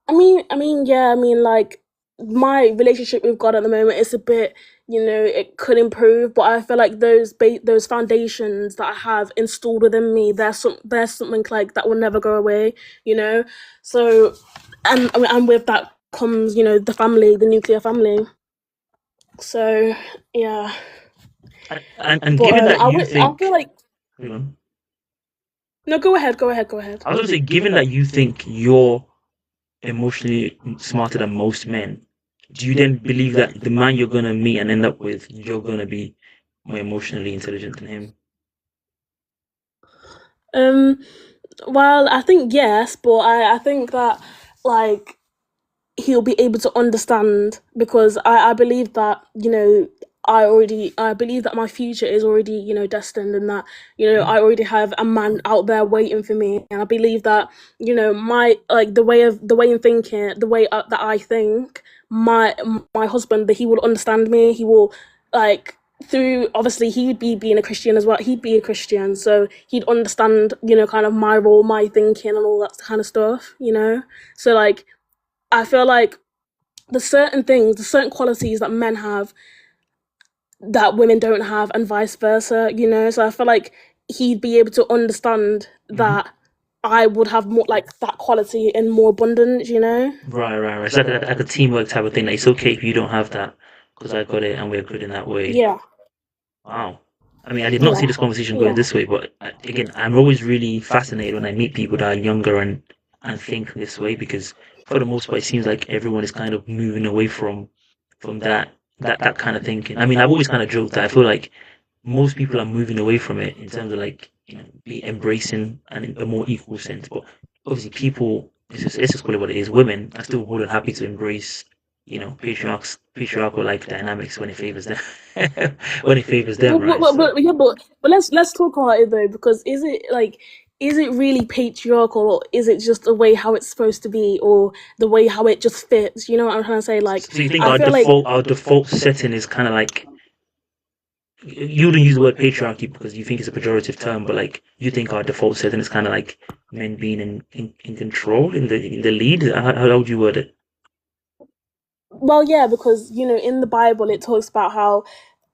Yeah, like, my relationship with God at the moment is a bit, you know, it could improve, but I feel like those foundations that I have installed within me, there's something like that will never go away, you know. So, and with that comes, you know, the nuclear family. So yeah, And but given that you I feel think, like, you know, no, go ahead, go ahead. I was going to say, given that you think you're emotionally smarter than most men, do you then believe that the man you're gonna meet and end up with, you're gonna be more emotionally intelligent than him? Um, well, I think yes, but I think that, like, he'll be able to understand, because I believe that, you know, I believe that my future is already, you know, destined, and that, you know, Yeah. I already have a man out there waiting for me, and I believe that, you know, my, like, the way in thinking, the way that I think, my husband, that he will understand me, he will, like, through, obviously, he'd be being a Christian as well, he'd be a Christian, so he'd understand, you know, kind of my role, my thinking, and all that kind of stuff, you know. So, like, I feel like the certain qualities that men have that women don't have, and vice versa, you know. So I feel like he'd be able to understand Hmm. that I would have more, like, that quality in more abundance, you know. Right. It's like a teamwork type of thing. Like, it's okay if you don't have that because I got it and we're good in that way. Yeah, Wow. I mean, I did not see yeah, this conversation going yeah. this way, but again, I'm always really fascinated when I meet people that are younger and think this way because for the most part, it seems like everyone is kind of moving away from that kind of thinking. I mean, I've always kind of joked that I feel like most people are moving away from it in terms of like, you know, be embracing and in a more equal sense. But obviously, people, it's just call it what it is. Women are still more than happy to embrace, you know, patriarchal like dynamics when it favors them, when it favors them, right? So Yeah, but let's talk about it though, because is it really patriarchal, or is it just the way how it's supposed to be, or the way how it just fits? You know what I'm trying to say? Like, so you think I feel like, our default setting is kind of like you wouldn't use the word patriarchy because you think it's a pejorative term, but like you think our default setting is kind of like men being in control in the lead. How would you word it? Well, yeah, because in the Bible it talks about how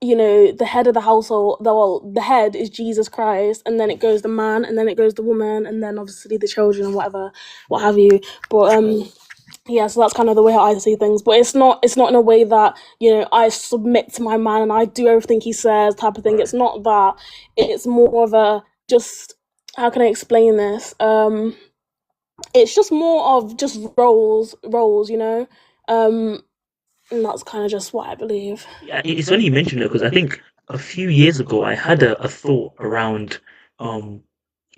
the head of the household, the head is Jesus Christ, and then it goes the man, and then it goes the woman, and then obviously the children and whatever, what have you. But yeah, so that's kind of the way I see things. But it's not in a way that I submit to my man and I do everything he says type of thing. It's not that. It's more of a just, how can I explain this? It's just more of just roles. And that's kind of just what I believe. Yeah, it's funny you mentioned it because I think a few years ago I had a thought around, um,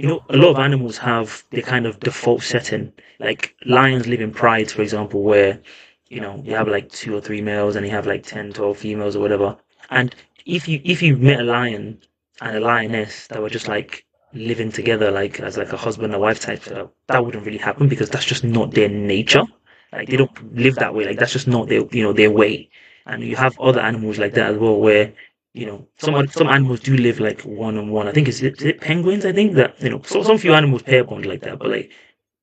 a lot of animals have their kind of default setting. Like lions live in prides, for example, where, you have like two or three males and you have like 10, 12 females or whatever. And if you met a lion and a lioness that were just like living together, like as like a husband and wife type setup, that wouldn't really happen because that's just not their nature. Like they don't live that way. Like that's just not their way. And you have other animals like that as well, where some animals do live like one on one. I think is it penguins? I think that some few animals pair bond like that, but like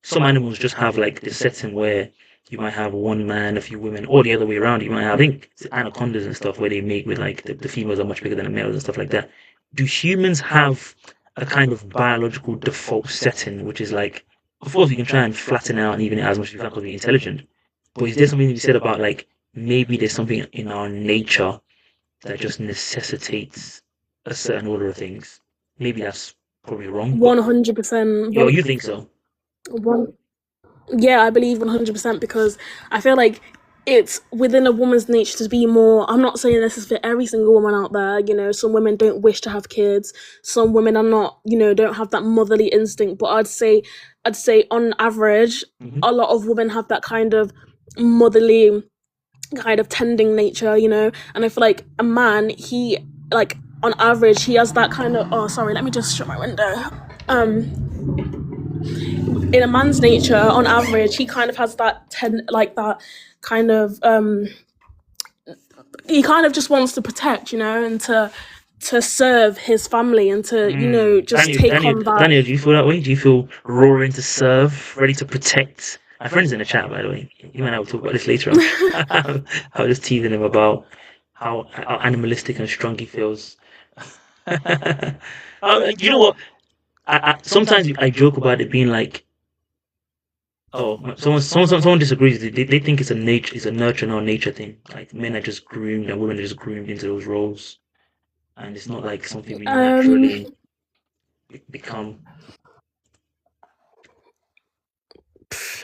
some animals just have like this setting where you might have one man, a few women, or the other way around. You might have, I think, anacondas and stuff where they mate with like the females are much bigger than the males and stuff like that. Do humans have a kind of biological default setting, which is like, of course, we can try and flatten it out and even it as much as we can because we're intelligent. But is there something to be said about like maybe there's something in our nature that just necessitates a certain order of things? Maybe that's probably wrong, but 100%. you think so? One, yeah, I believe 100% because I feel like it's within a woman's nature to be more. I'm not saying this is for every single woman out there. Some women don't wish to have kids. Some women are not, don't have that motherly instinct. But I'd say on average, a lot of women have that kind of motherly, kind of tending nature. And I feel like a man, he like on average, he has that kind of. Oh, sorry, let me just shut my window. In a man's nature, on average, he kind of has that kind of he kind of just wants to protect, and to serve his family and to just Daniel, on that. Daniel, do you feel that way? Do you feel roaring to serve, ready to protect? My friend's in the chat, by the way. You and I will talk about this later on. I was just teasing him about how animalistic and strong he feels. You know what? Sometimes I joke about it being like, oh, someone disagrees. They think it's a nurture not nature thing. Like men are just groomed and women are just groomed into those roles, and it's not like something we naturally become.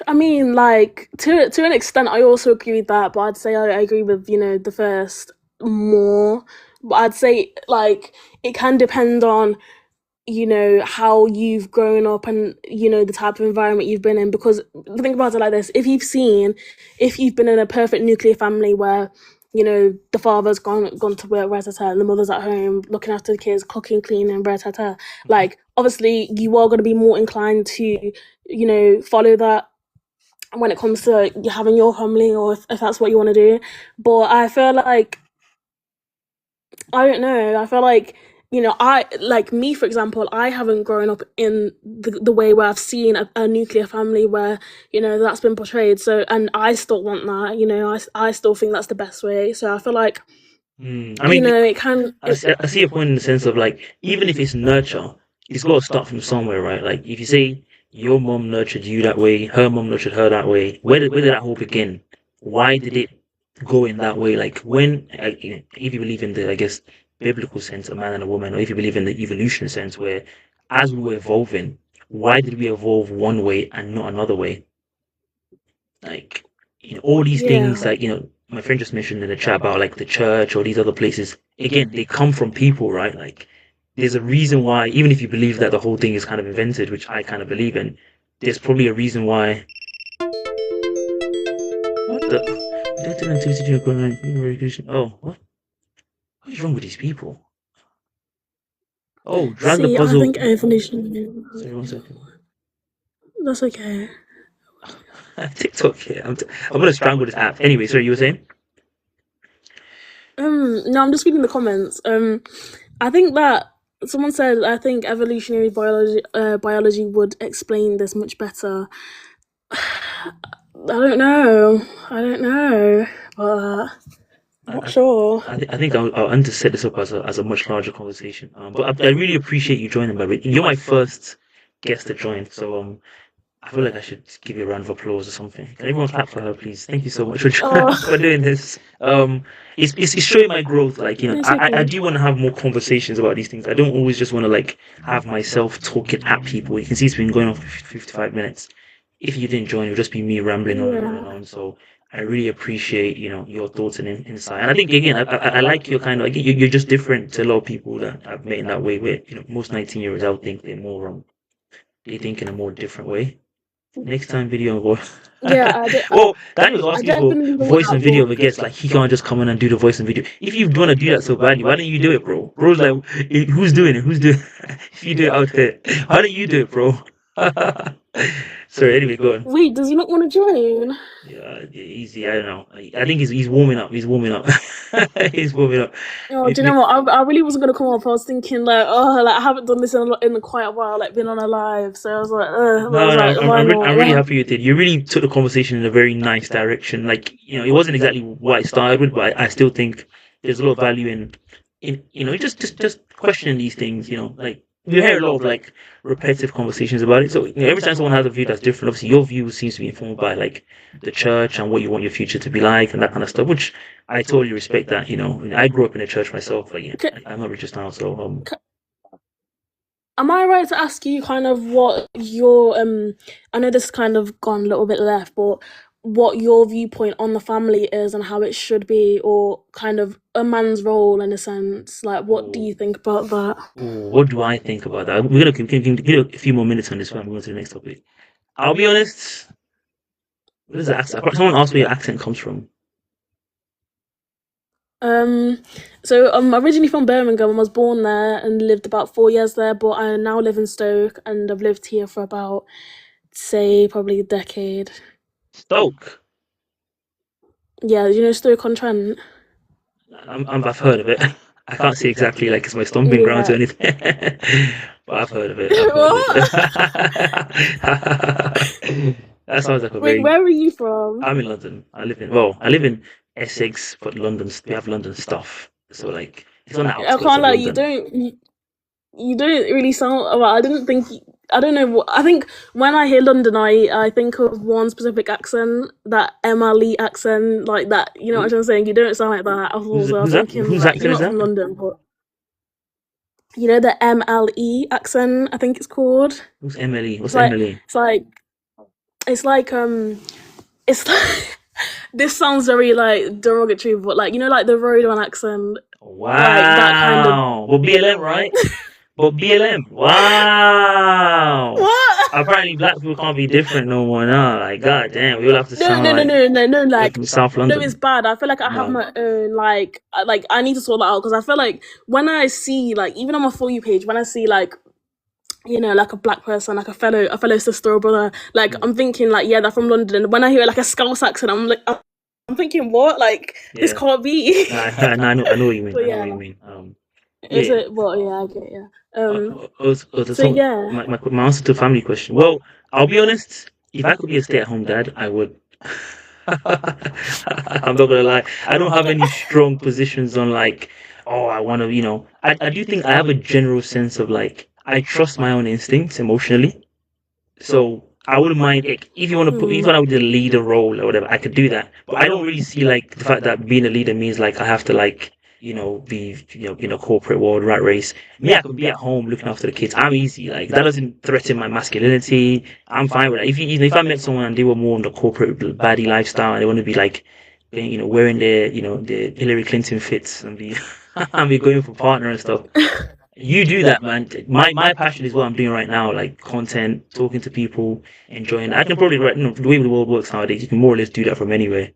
I mean, like to an extent, I also agree with that, but I'd say I agree with the first more. But I'd say like it can depend on how you've grown up and the type of environment you've been in, because think about it like this: if you've been in a perfect nuclear family where the father's gone to work, and the mother's at home looking after the kids, cooking, cleaning, like obviously you are going to be more inclined to follow that when it comes to having your family, or if that's what you want to do. But I feel like, I don't know. I feel like, I like me, for example, I haven't grown up in the way where I've seen a nuclear family where, that's been portrayed. So, and I still want that, I still think that's the best way. So I feel like, I mean, it can. I see a point in the sense of like, even if it's nurture, it's got to start from somewhere, right? Like, if you say your mom nurtured you that way, her mom nurtured her that way, where did that whole begin? Why did it go in that way? Like, if you believe in the, I guess, biblical sense, a man and a woman, or if you believe in the evolution sense, where as we were evolving, why did we evolve one way and not another way? Like, all these things, like, my friend just mentioned in the chat about like the church or these other places. Again, they come from people, right? Like, there's a reason why, even if you believe that the whole thing is kind of invented, which I kind of believe in, there's probably a reason why. What the? Oh, what? What is wrong with these people? Oh, drag the puzzle. I think evolution. Sorry, 1 second. That's okay. TikTok here. I'm gonna strangle this app. Anyway, sorry, you were saying? No, I'm just reading the comments. I think that someone said, I think evolutionary biology would explain this much better. I don't know. but I'm not I, sure. I think I'll end to set this up as a much larger conversation. But I really appreciate you joining, by the way. You're my first guest to join, so I feel like I should give you a round of applause or something. Can everyone clap for her, please? Thank you so much for, Oh, for doing this. It's showing my growth. Like, you know, it's I okay. do want to have more conversations about these things. I don't always just want to like have myself talking at people. You can see it's been going on for 55 minutes. If you didn't join, it would just be me rambling on and on and Yeah. on. So I really appreciate, you know, your thoughts and insight. And I think again, I like your kind of like you're just different to a lot of people that I've met in that way. Where you know, most 19-year-olds, I would think they're more they think in a more different way. Next time, video and voice. Yeah, Well, Daniel's I asking for definitely think voice that, and video but of a guest. Like he can't just come in and do the voice and video. If you want to do that so badly, why don't you do it, bro? Bro's like, who's doing it? Who's doing? If you do it out there, why don't you do it, bro? Sorry. Anyway, go on. wait, does he not want to join? Yeah, easy. I don't know. I think he's warming up. He's warming up. He's warming up. Oh, do you know what? I really wasn't gonna come up. I was thinking like, oh, like I haven't done this in quite a while, like been on a live. So I was like, I was like, why I'm not? really Yeah. happy you did. You really took the conversation in a very nice direction. Like, you know, it wasn't exactly what I started with, but I still think there's a lot of value in you know, just questioning these things. You know, like we hear a lot of like repetitive conversations about it. So you know, every time someone has a view that's different, obviously your view seems to be informed by like the church and what you want your future to be like and that kind of stuff. Which I totally respect that. You know, I grew up in a church myself. Like, yeah, I'm not religious now, so Am I right to ask you kind of what your I know this has kind of gone a little bit left, but what your viewpoint on the family is and how it should be, or kind of a man's role in a sense? Like, what do you think about that? what do I think about that? We're gonna give a few more minutes on this one. We're going to the next topic. I'll be honest. What is the accent? Someone asked where your accent comes from. So I'm originally from Birmingham. I was born there and lived about 4 years there, but I now live in Stoke and I've lived here for about, say, probably a decade. Stoke. Yeah, you know Stoke-on-Trent? I've heard of it. I can't say exactly like it's my stomping grounds or Yeah. anything, but I've heard of it. What? That sounds like a Wait, very. where are you from? I'm in London. I live in Essex, but London. We have London stuff, so like it's on the I outskirts can't of lie, you London. don't really sound well. I didn't think I don't know what I think when I hear London, I think of one specific accent, that MLE accent, like that. You know what I'm saying? You don't sound like that at all. So I was thinking Whose like accent you're is not from that? London, but you know the MLE accent, I think it's called. Who's Emily? What's It's like Emily? it's like it's like this sounds very like derogatory, but like you know like the Roadrunner accent, like that kind of. Wow. Well, BLM, right? But BLM. Wow. What? Apparently, black people can't be different no more now. Like, god damn, we all have to No, sound no, no, like no, no, no. we're Like, from South no, London. it's bad. I feel like I have No. my own like I need to sort that out because I feel like when I see like even on my For You page when I see like you know like a black person like a fellow sister or brother like I'm thinking like yeah they're from London. And when I hear like a Scouse accent I'm thinking what like this Yeah. can't be. I know what you mean. But I know yeah, what you mean. is Yeah. it? Well, yeah, I get yeah. So So yeah. my answer to the family question. Well, I'll be honest. If I could be a stay-at-home dad, I would. I'm not gonna lie. I don't have any strong positions on like, oh, I want to, you know. I do think I have a general sense of like, I trust my own instincts emotionally. So I wouldn't mind like, if you want to put me, if I would lead a role or whatever, I could do that. But I don't really see like the fact that being a leader means like I have to like be in a corporate world rat race. Me, I could be at home looking after the kids. I'm easy. Like that doesn't threaten my masculinity. I'm fine with that. If I met someone and they were more on the corporate baddie lifestyle and they want to be like wearing their their Hillary Clinton fits and be and be going for partner and stuff. You do that, man. My passion is what I'm doing right now, like content, talking to people, enjoying. I can probably the way the world works nowadays, you can more or less do that from anywhere.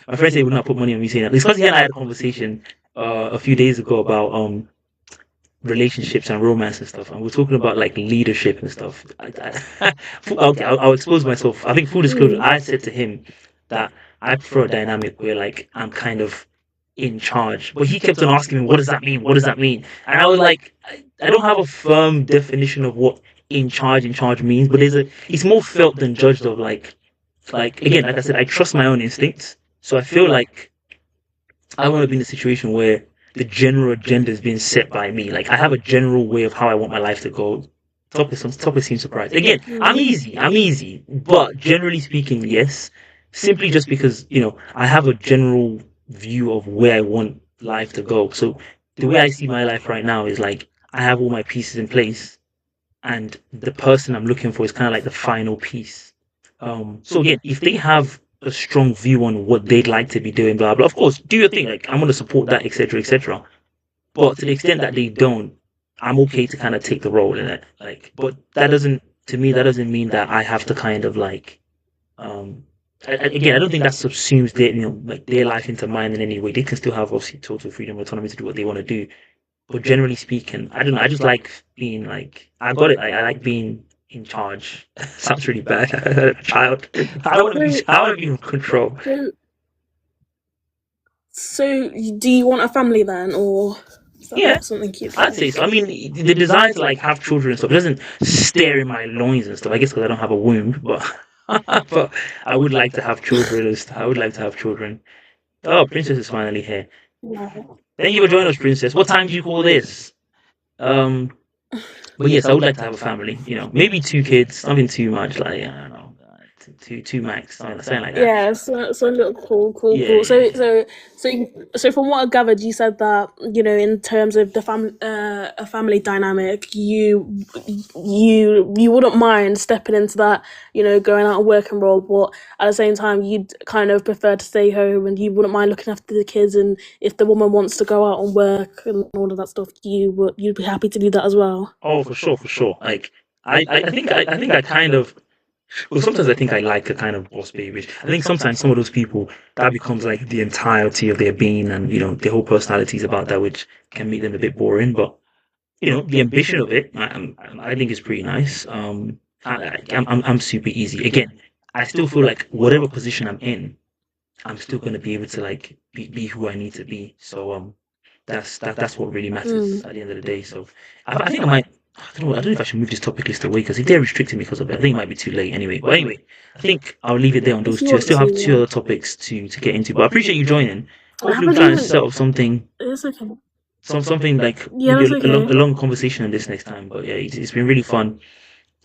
My friends say would not put money on me saying that. Because he and I had a conversation a few days ago about relationships and romance and stuff, and we're talking about like leadership and stuff. Okay, I'll expose myself. I think full disclosure, I said to him that I prefer a dynamic where like I'm kind of in charge, but he kept on asking me, "What does that mean? What does that mean?" And I was like, I don't have a firm definition of what in charge means, but it's more felt than judged of like again, like I said, I trust my own instincts. So I feel like I want to be in a situation where the general agenda is being set by me. Like I have a general way of how I want my life to go. Topics seem surprised. Again, I'm easy, but generally speaking, yes. Simply just because, I have a general view of where I want life to go. So the way I see my life right now is like I have all my pieces in place, and the person I'm looking for is kind of like the final piece. So again, if they have a strong view on what they'd like to be doing, blah blah, of course, do your thing. Like I'm gonna support that, etc., etc. But to the extent that they don't, I'm okay to kind of take the role in it. Like, but that doesn't, to me, that doesn't mean that I have to kind of like, again, I don't think that subsumes their, like their life into mine in any way. They can still have obviously total freedom, autonomy to do what they want to do. But generally speaking, I don't know. I just like being like, I got it. I like being in charge. Sounds really bad. A child. I don't want to be. I want to be in control. So, do you want a family then, or is that Yeah, not something you'd I'd say like? so. I mean, the desire to like have children and stuff doesn't stare in my loins and stuff. I guess because I don't have a womb, but but I would like to have children. I would like to have children. Oh, Princess is finally here. No. Thank you for joining us, Princess. What time do you call this? But yes, I would like to have a family. Maybe 2 kids, nothing too much. Like I don't know, two max, something like that. Yeah, so look, cool. Yeah. So from what I gathered, you said that in terms of the a family dynamic, you wouldn't mind stepping into that, going out and working role, but at the same time, you'd kind of prefer to stay home, and you wouldn't mind looking after the kids. And if the woman wants to go out and work and all of that stuff, you'd be happy to do that as well. Oh, for sure. Like I think I kind of. Well, sometimes I think I like a kind of boss baby. I think sometimes some of those people that becomes like the entirety of their being, and their whole personality is about that, which can make them a bit boring. But the ambition of it, I think is pretty nice. I'm super easy. Again, I still feel like whatever position I'm in, I'm still gonna be able to like be who I need to be. So that's what really matters at the end of the day. So I think I might. I don't know if I should move this topic list away because if they're restricting me because of it, I think it might be too late anyway. But anyway, I think I'll leave it there on If those you two. I want still have to, two other topics to get into, but I appreciate you joining. I Hopefully, we'll haven't try and even. set up something, It's okay. something like Yeah, maybe that's okay. a long conversation on this next time. But yeah, it's been really fun.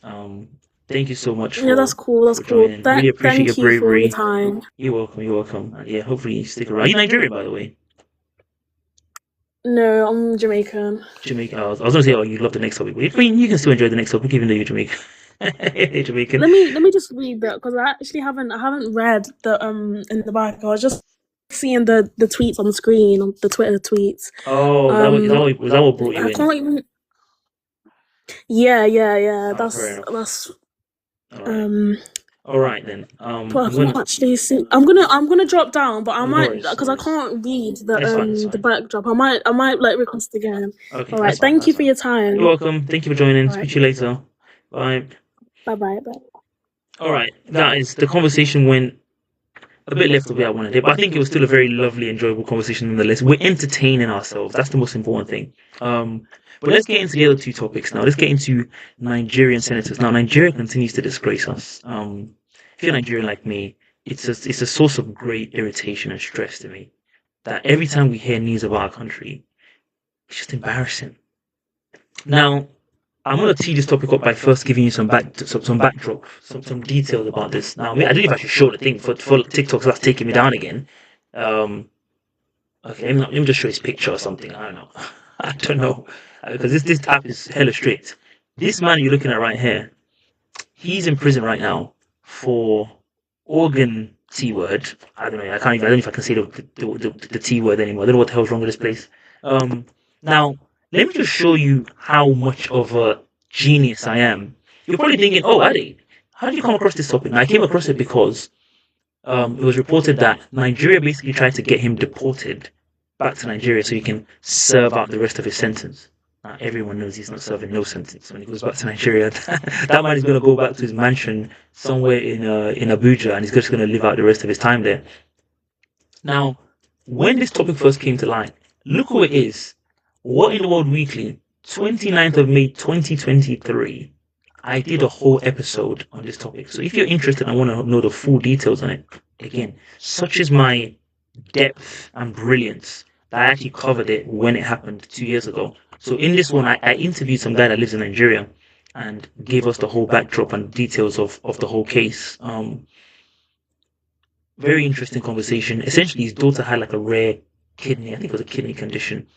Thank you so much Yeah, that's cool. for joining. Really appreciate your Thank you for your bravery. time. You're welcome. You're welcome. Yeah, hopefully you stick around. You're Nigerian, by the way. No, I'm Jamaican. Jamaican. I was going to say, oh, you love the next topic. I mean, you can still enjoy the next topic even though you're Jamaican. Jamaican. Let me just read that because I actually haven't read the in the back. I was just seeing the tweets on the screen, on the Twitter tweets. Oh, was that what brought you I in? can't even. Yeah. Oh, fair That's enough. that's All right then. But I can't actually see. I'm gonna drop down, but I No might worries, because no I worries. can't read That's fine, that's the fine. backdrop. I might like request again. Okay, All right. that's fine, Thank you that's for fine. your time. You're welcome. Thank you for joining. All Speak right. to you later. Bye. Bye. All right, guys. The conversation went a bit left of where I wanted it, but I think it was still a very lovely, enjoyable conversation nonetheless. We're entertaining ourselves. That's the most important thing. But let's get into the other two topics now. Let's get into Nigerian senators. Now, Nigeria continues to disgrace us. If you're Nigerian like me, it's a source of great irritation and stress to me that every time we hear news about our country, it's just embarrassing. Now, I'm gonna tee this topic up by first giving you some backdrop, some details about this. Now, I don't know if I should show the thing for TikTok, so that's taking me down again. Okay, let me just show his picture or something. I don't know. I don't know because this app is hella strict. This man you're looking at right here, he's in prison right now for organ T word. I don't know. I don't know if I can say the T word anymore. I don't know what the hell's wrong with this place. Now let me just show you how much of a genius I am. You're probably thinking, oh, Adi, how did you come across this topic? Now, I came across it because it was reported that Nigeria basically tried to get him deported back to Nigeria so he can serve out the rest of his sentence. Now, everyone knows he's not serving no sentence when he goes back to Nigeria. That man is going to go back to his mansion somewhere in Abuja, and he's just going to live out the rest of his time there. Now, when this topic first came to light, look who it is. What in the World Weekly, 29th of May 2023. I did a whole episode on this topic. So if you're interested and want to know the full details on it, again, such is my depth and brilliance that I actually covered it when it happened 2 years ago. So in this one, I interviewed some guy that lives in Nigeria and gave us the whole backdrop and details of the whole case. Very interesting conversation. Essentially, his daughter had like a rare kidney, I think it was a kidney condition.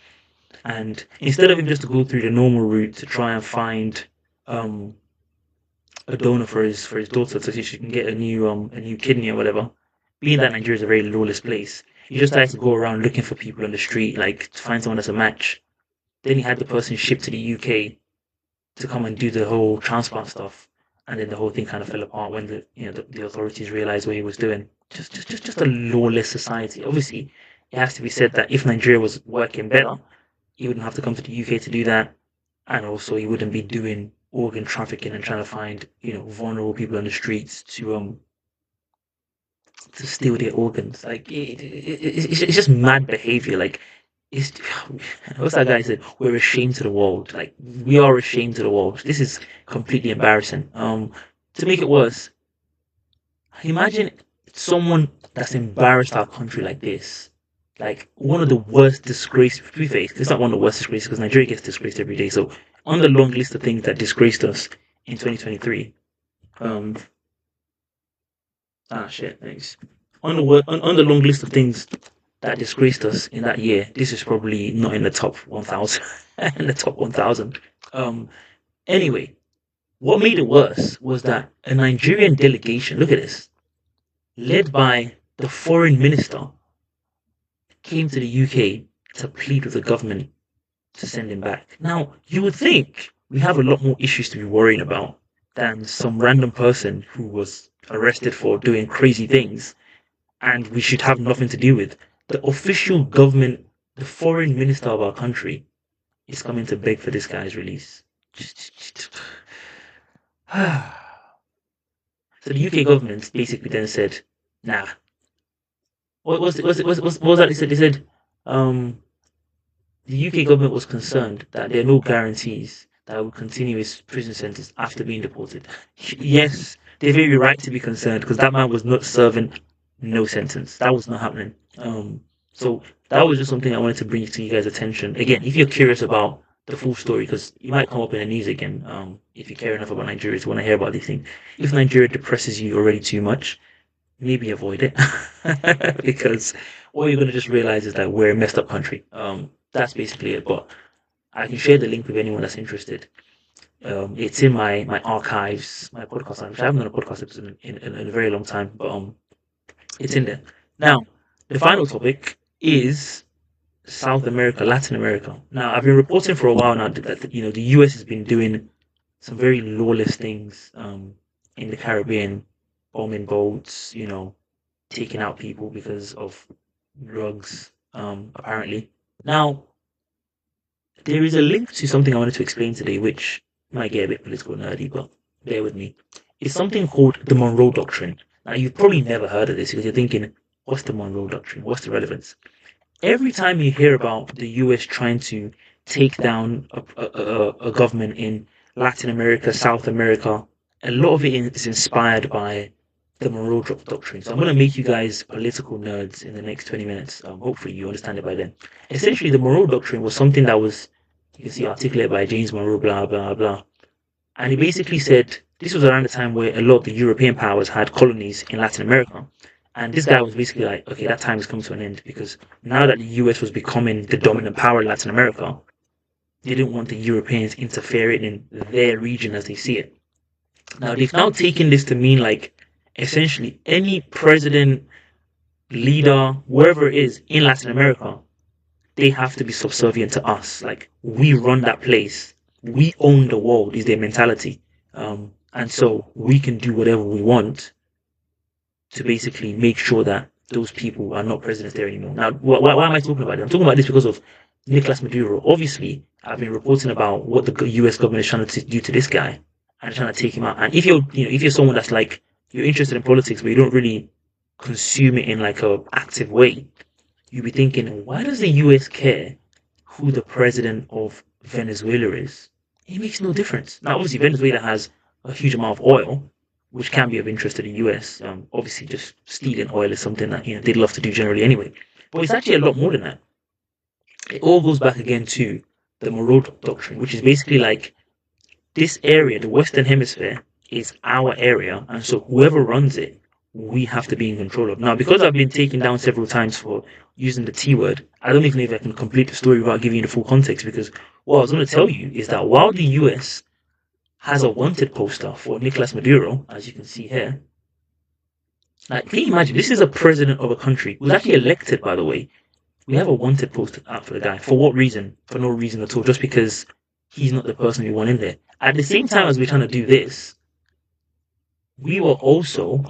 And instead of him just to go through the normal route to try and find a donor for his daughter so she can get a new kidney or whatever, being that Nigeria is a very lawless place, he just had to go around looking for people on the street, like to find someone that's a match. Then he had the person shipped to the UK to come and do the whole transplant stuff, and then the whole thing kind of fell apart when the authorities realized what he was doing. Just a lawless society. Obviously, it has to be said that if Nigeria was working better, he wouldn't have to come to the UK to do that, and also he wouldn't be doing organ trafficking and trying to find vulnerable people on the streets to steal their organs. Like it's just mad behavior. Like it's what's that guy said? We're ashamed to the world. Like we are ashamed to the world. This is completely embarrassing. To make it worse, imagine someone that's embarrassed our country like this. Like one of the worst disgraces we face. It's not one of the worst disgraces because Nigeria gets disgraced every day. So on the long list of things that disgraced us in 2023, thanks. On the long list of things that disgraced us in that year, this is probably not in the top 1,000. In the top 1,000. Anyway, what made it worse was that a Nigerian delegation, look at this, led by the foreign minister, came to the UK to plead with the government to send him back. Now, you would think we have a lot more issues to be worrying about than some random person who was arrested for doing crazy things and we should have nothing to do with. The official government, the foreign minister of our country, is coming to beg for this guy's release. So the UK government basically then said, nah. What was that they said? They said, the UK government was concerned that there are no guarantees that it will continue his prison sentence after being deported. Yes, they're very right to be concerned because that man was not serving no sentence. That was not happening. So that was just something I wanted to bring to you guys' attention. Again, if you're curious about the full story, because you might come up in the news again, if you care enough about Nigeria to want to hear about these things. If Nigeria depresses you already too much, maybe avoid it because what you're going to just realize is that we're a messed up country. That's basically it. But I can share the link with anyone that's interested. It's in my archives, my podcast. I haven't done a podcast episode in a very long time, but it's in there. Now, the final topic is South America, Latin America. Now, I've been reporting for a while now that the US has been doing some very lawless things in the Caribbean, bombing boats, taking out people because of drugs, apparently. Now, there is a link to something I wanted to explain today, which might get a bit political nerdy, but bear with me. It's something called the Monroe Doctrine. Now, you've probably never heard of this because you're thinking, what's the Monroe Doctrine? What's the relevance? Every time you hear about the US trying to take down a government in Latin America, South America, a lot of it is inspired by the Monroe Doctrine. So I'm going to make you guys political nerds in the next 20 minutes. Hopefully you understand it by then. Essentially, the Monroe Doctrine was something that was, you can see, articulated by James Monroe, blah, blah, blah. And he basically said, this was around the time where a lot of the European powers had colonies in Latin America. And this guy was basically like, okay, that time has come to an end because now that the US was becoming the dominant power in Latin America, they didn't want the Europeans interfering in their region as they see it. Now, they've now taken this to mean like, essentially, any president, leader, wherever it is in Latin America, they have to be subservient to us. Like, we run that place. We own the world is their mentality. And so we can do whatever we want to basically make sure that those people are not presidents there anymore. Now, why am I talking about it? I'm talking about this because of Nicolas Maduro. Obviously, I've been reporting about what the US government is trying to do to this guy and trying to take him out. And if you're someone that's like, you're interested in politics, but you don't really consume it in like a active way, you'll be thinking, why does the US care who the president of Venezuela is? It makes no difference. Now, obviously, Venezuela has a huge amount of oil, which can be of interest to the US. Obviously, just stealing oil is something that they'd love to do generally anyway. But it's actually a lot more than that. It all goes back again to the Monroe Doctrine, which is basically like this area, the Western Hemisphere, is our area, and so whoever runs it, we have to be in control of. Now, because I've been taken down several times for using the T word, I don't even know if I can complete the story without giving you the full context, because what I was going to tell you is that while the US has a wanted poster for Nicolas Maduro, as you can see here, like, can you imagine, this is a president of a country who's actually elected, by the way. We have a wanted poster out for the guy. For what reason? For no reason at all, just because he's not the person we want in there. At the same time as we're trying to do this, we were also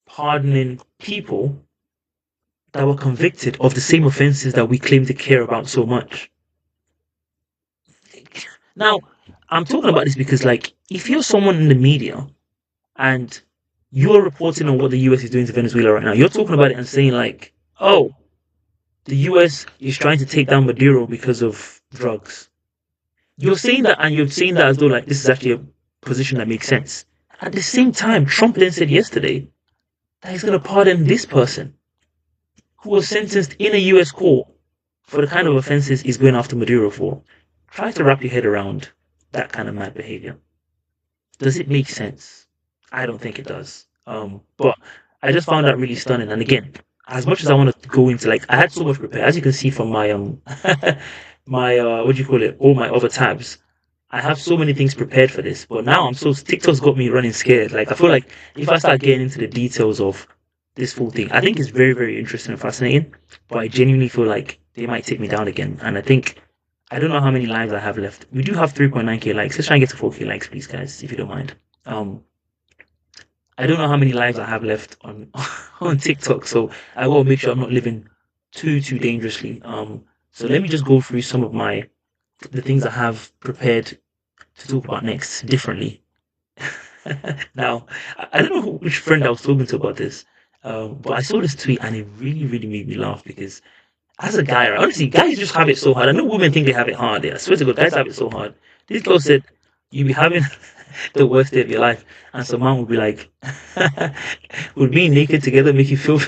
pardoning people that were convicted of the same offenses that we claim to care about so much. Now, I'm talking about this because, like, if you're someone in the media and you're reporting on what the US is doing to Venezuela right now, you're talking about it and saying, like, oh, the US is trying to take down Maduro because of drugs. You're saying that, and you're saying that as though, like, this is actually a position that makes sense. At the same time, Trump then said yesterday that he's going to pardon this person who was sentenced in a US court for the kind of offenses he's going after Maduro for. Try to wrap your head around that kind of mad behavior. Does it make sense? I don't think it does. But I just found that really stunning. And again, as much as I want to go into, like, I had so much prepared, as you can see from my my what do you call it? All my other tabs. I have so many things prepared for this, but now TikTok's got me running scared. Like, I feel like if I start getting into the details of this full thing, I think it's very, very interesting and fascinating. But I genuinely feel like they might take me down again. And I don't know how many lives I have left. We do have 3.9k likes. Let's try and get to 4k likes, please, guys, if you don't mind. I don't know how many lives I have left on on TikTok, so I will make sure I'm not living too dangerously. So let me just go through some of the things I have prepared to talk about next differently. Now, I don't know which friend I was talking to about this, but I saw this tweet and it really, really made me laugh because as a guy, honestly, guys just have it so hard. I know women think they have it hard. I swear to God, guys have it so hard. This girl said, "You be having the worst day of your life," and some man would be like, "Would being naked together make you feel?"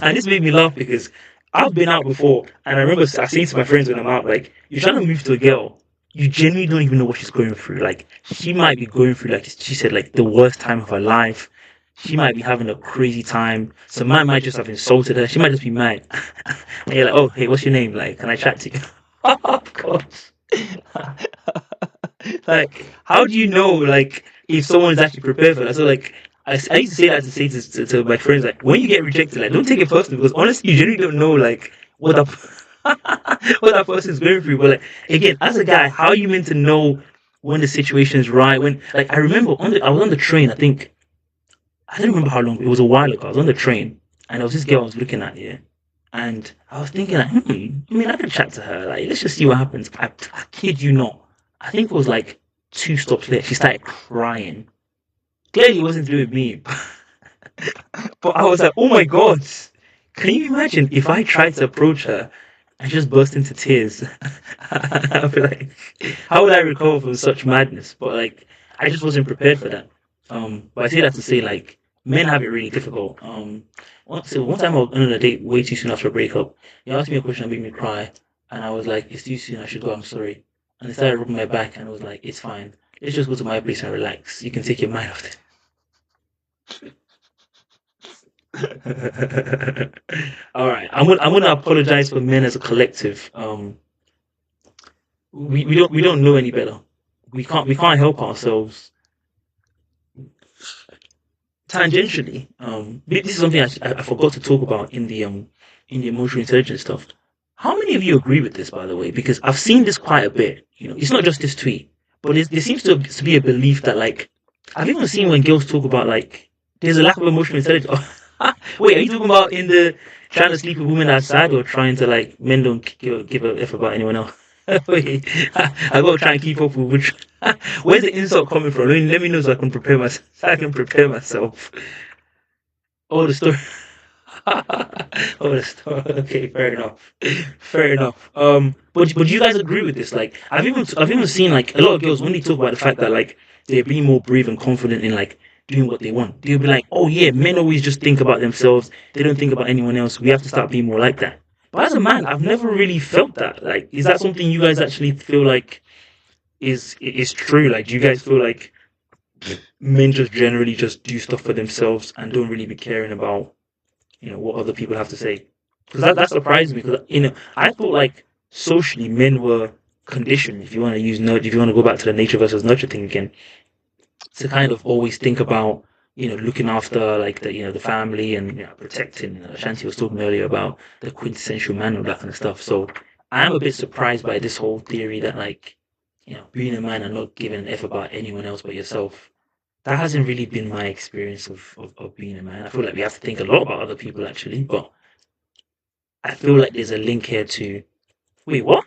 And this made me laugh because I've been out before, and I remember saying to my friends when I'm out, like, you're trying to move to a girl, you genuinely don't even know what she's going through. Like, she might be going through, like she said, like the worst time of her life. She might be having a crazy time. Some man might just have insulted her. She might just be mad. And you're like, "Oh, hey, what's your name? Like, can I chat to you?" Of course. Like, how do you know, like, if someone's actually prepared for that? So, like, I used to say that to my friends, like, when you get rejected, like, don't take it personally, because honestly, you generally don't know, like, what that what that person's going through. But, like, again, as a guy, how are you meant to know when the situation is right? When, like, I remember I was on the train. I don't remember how long. It was a while ago. I was on the train, and there was this girl I was looking at here, and I was thinking, like, I mean, I could chat to her. Like, let's just see what happens. I kid you not. I think it was like 2 stops later. She started crying. Clearly, it wasn't to do with me. But I was like, oh my God. Can you imagine if I tried to approach her and just burst into tears? I'd be like, how would I recover from such madness? But, like, I just wasn't prepared for that. But I say that to say, like, men have it really difficult. One time I was on a date way too soon after a breakup. He asked me a question that made me cry. And I was like, "It's too soon. I should go. I'm sorry." And they started rubbing my back, and I was like, "It's fine. Let's just go to my place and relax. You can take your mind off it." All right, I'm gonna apologize for men as a collective. We don't know any better. We can't help ourselves. Tangentially, this is something I forgot to talk about in the emotional intelligence stuff. How many of you agree with this, by the way? Because I've seen this quite a bit. You know, it's not just this tweet, but there seems to be a belief that, like, I've even seen when girls talk about, like, there's a lack of emotional intelligence. Wait, are you talking about in the trying to sleep with women outside, or trying to, like, men don't give a f about anyone else? Wait, I gotta try and keep up with which. Where's the insult coming from? Let me know so I can prepare myself. Oh, the story. Oh, okay, fair enough. Fair enough. But do you guys agree with this? Like, I've even seen like a lot of girls when they talk about the fact that like they're being more brave and confident in like doing what they want. They'll be like, oh yeah, men always just think about themselves. They don't think about anyone else. We have to start being more like that. But as a man, I've never really felt that. Like, is that something you guys actually feel like is true? Like, do you guys feel like men just generally just do stuff for themselves and don't really be caring about what other people have to say? Because that surprised me, because I thought like socially men were conditioned, if you want to use nurture, if you want to go back to the nature versus nurture thing again, to kind of always think about looking after like the family and protecting. Shanti was talking earlier about the quintessential man and that kind of stuff. So I am a bit surprised by this whole theory that like being a man and not giving an f about anyone else but yourself. That hasn't really been my experience of being a man. I feel like we have to think a lot about other people actually, but I feel like there's a link here to wait, what?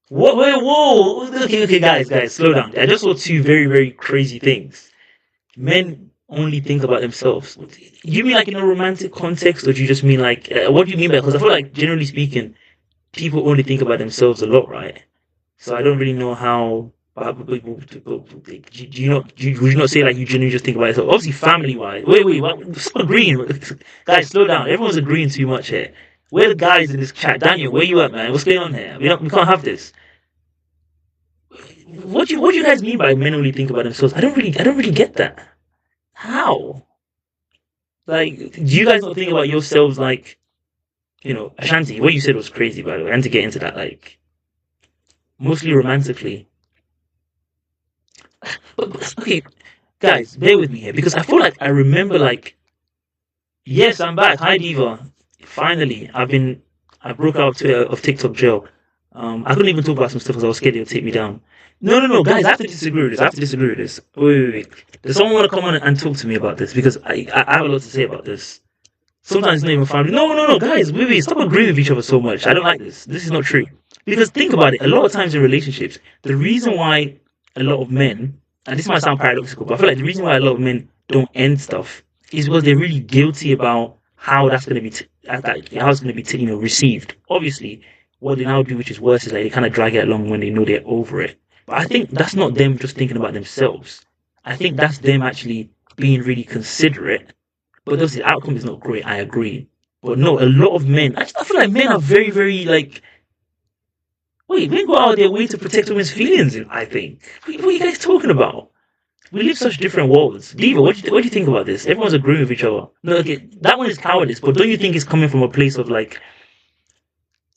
What? Wait, whoa! Okay, guys, slow down. I just saw two very, very crazy things. Men only think about themselves. You mean like in a romantic context, or do you just mean like what do you mean by? Because I feel like generally speaking, people only think about themselves a lot, right? So I don't really know how. Would you not say like you genuinely just think about yourself? Obviously, family wise. Wait, what? Stop agreeing, guys. Slow down. Everyone's agreeing too much here. Where the guys in this chat? Daniel, where you at, man? What's going on here? We can't have this. What do you guys mean by men only think about themselves? I don't really get that. How? Like, do you guys not think about yourselves like, Ashanti? What you said was crazy, by the way. And to get into that, like, mostly romantically. But okay, guys, bear with me here because I feel like I remember like, yes, I'm back. Hi, Diva. Finally, I broke out of TikTok jail. I couldn't even talk about some stuff because I was scared they would take me down. No, guys, I have to disagree with this. I have to disagree with this. Wait. Does someone want to come on and talk to me about this? Because I have a lot to say about this. Sometimes it's not even family. No, guys, wait, stop agreeing with each other so much. I don't like this. This is not true. Because think about it, a lot of times in relationships, the reason why a lot of men, and this might sound paradoxical, but I feel like the reason why a lot of men don't end stuff is because they're really guilty about how that's going to be, how it's going to be, received. Obviously, what they now do, which is worse, is like they kind of drag it along when they know they're over it. But I think that's not them just thinking about themselves. I think that's them actually being really considerate. But obviously, the outcome is not great. I agree. But no, a lot of men. I feel like men are very, very like. Wait, men go out of their way to protect women's feelings. I think. What are you guys talking about? We live such different worlds. Diva, what do you think about this? Everyone's agreeing with each other. No, okay, that one is cowardice. But don't you think it's coming from a place of like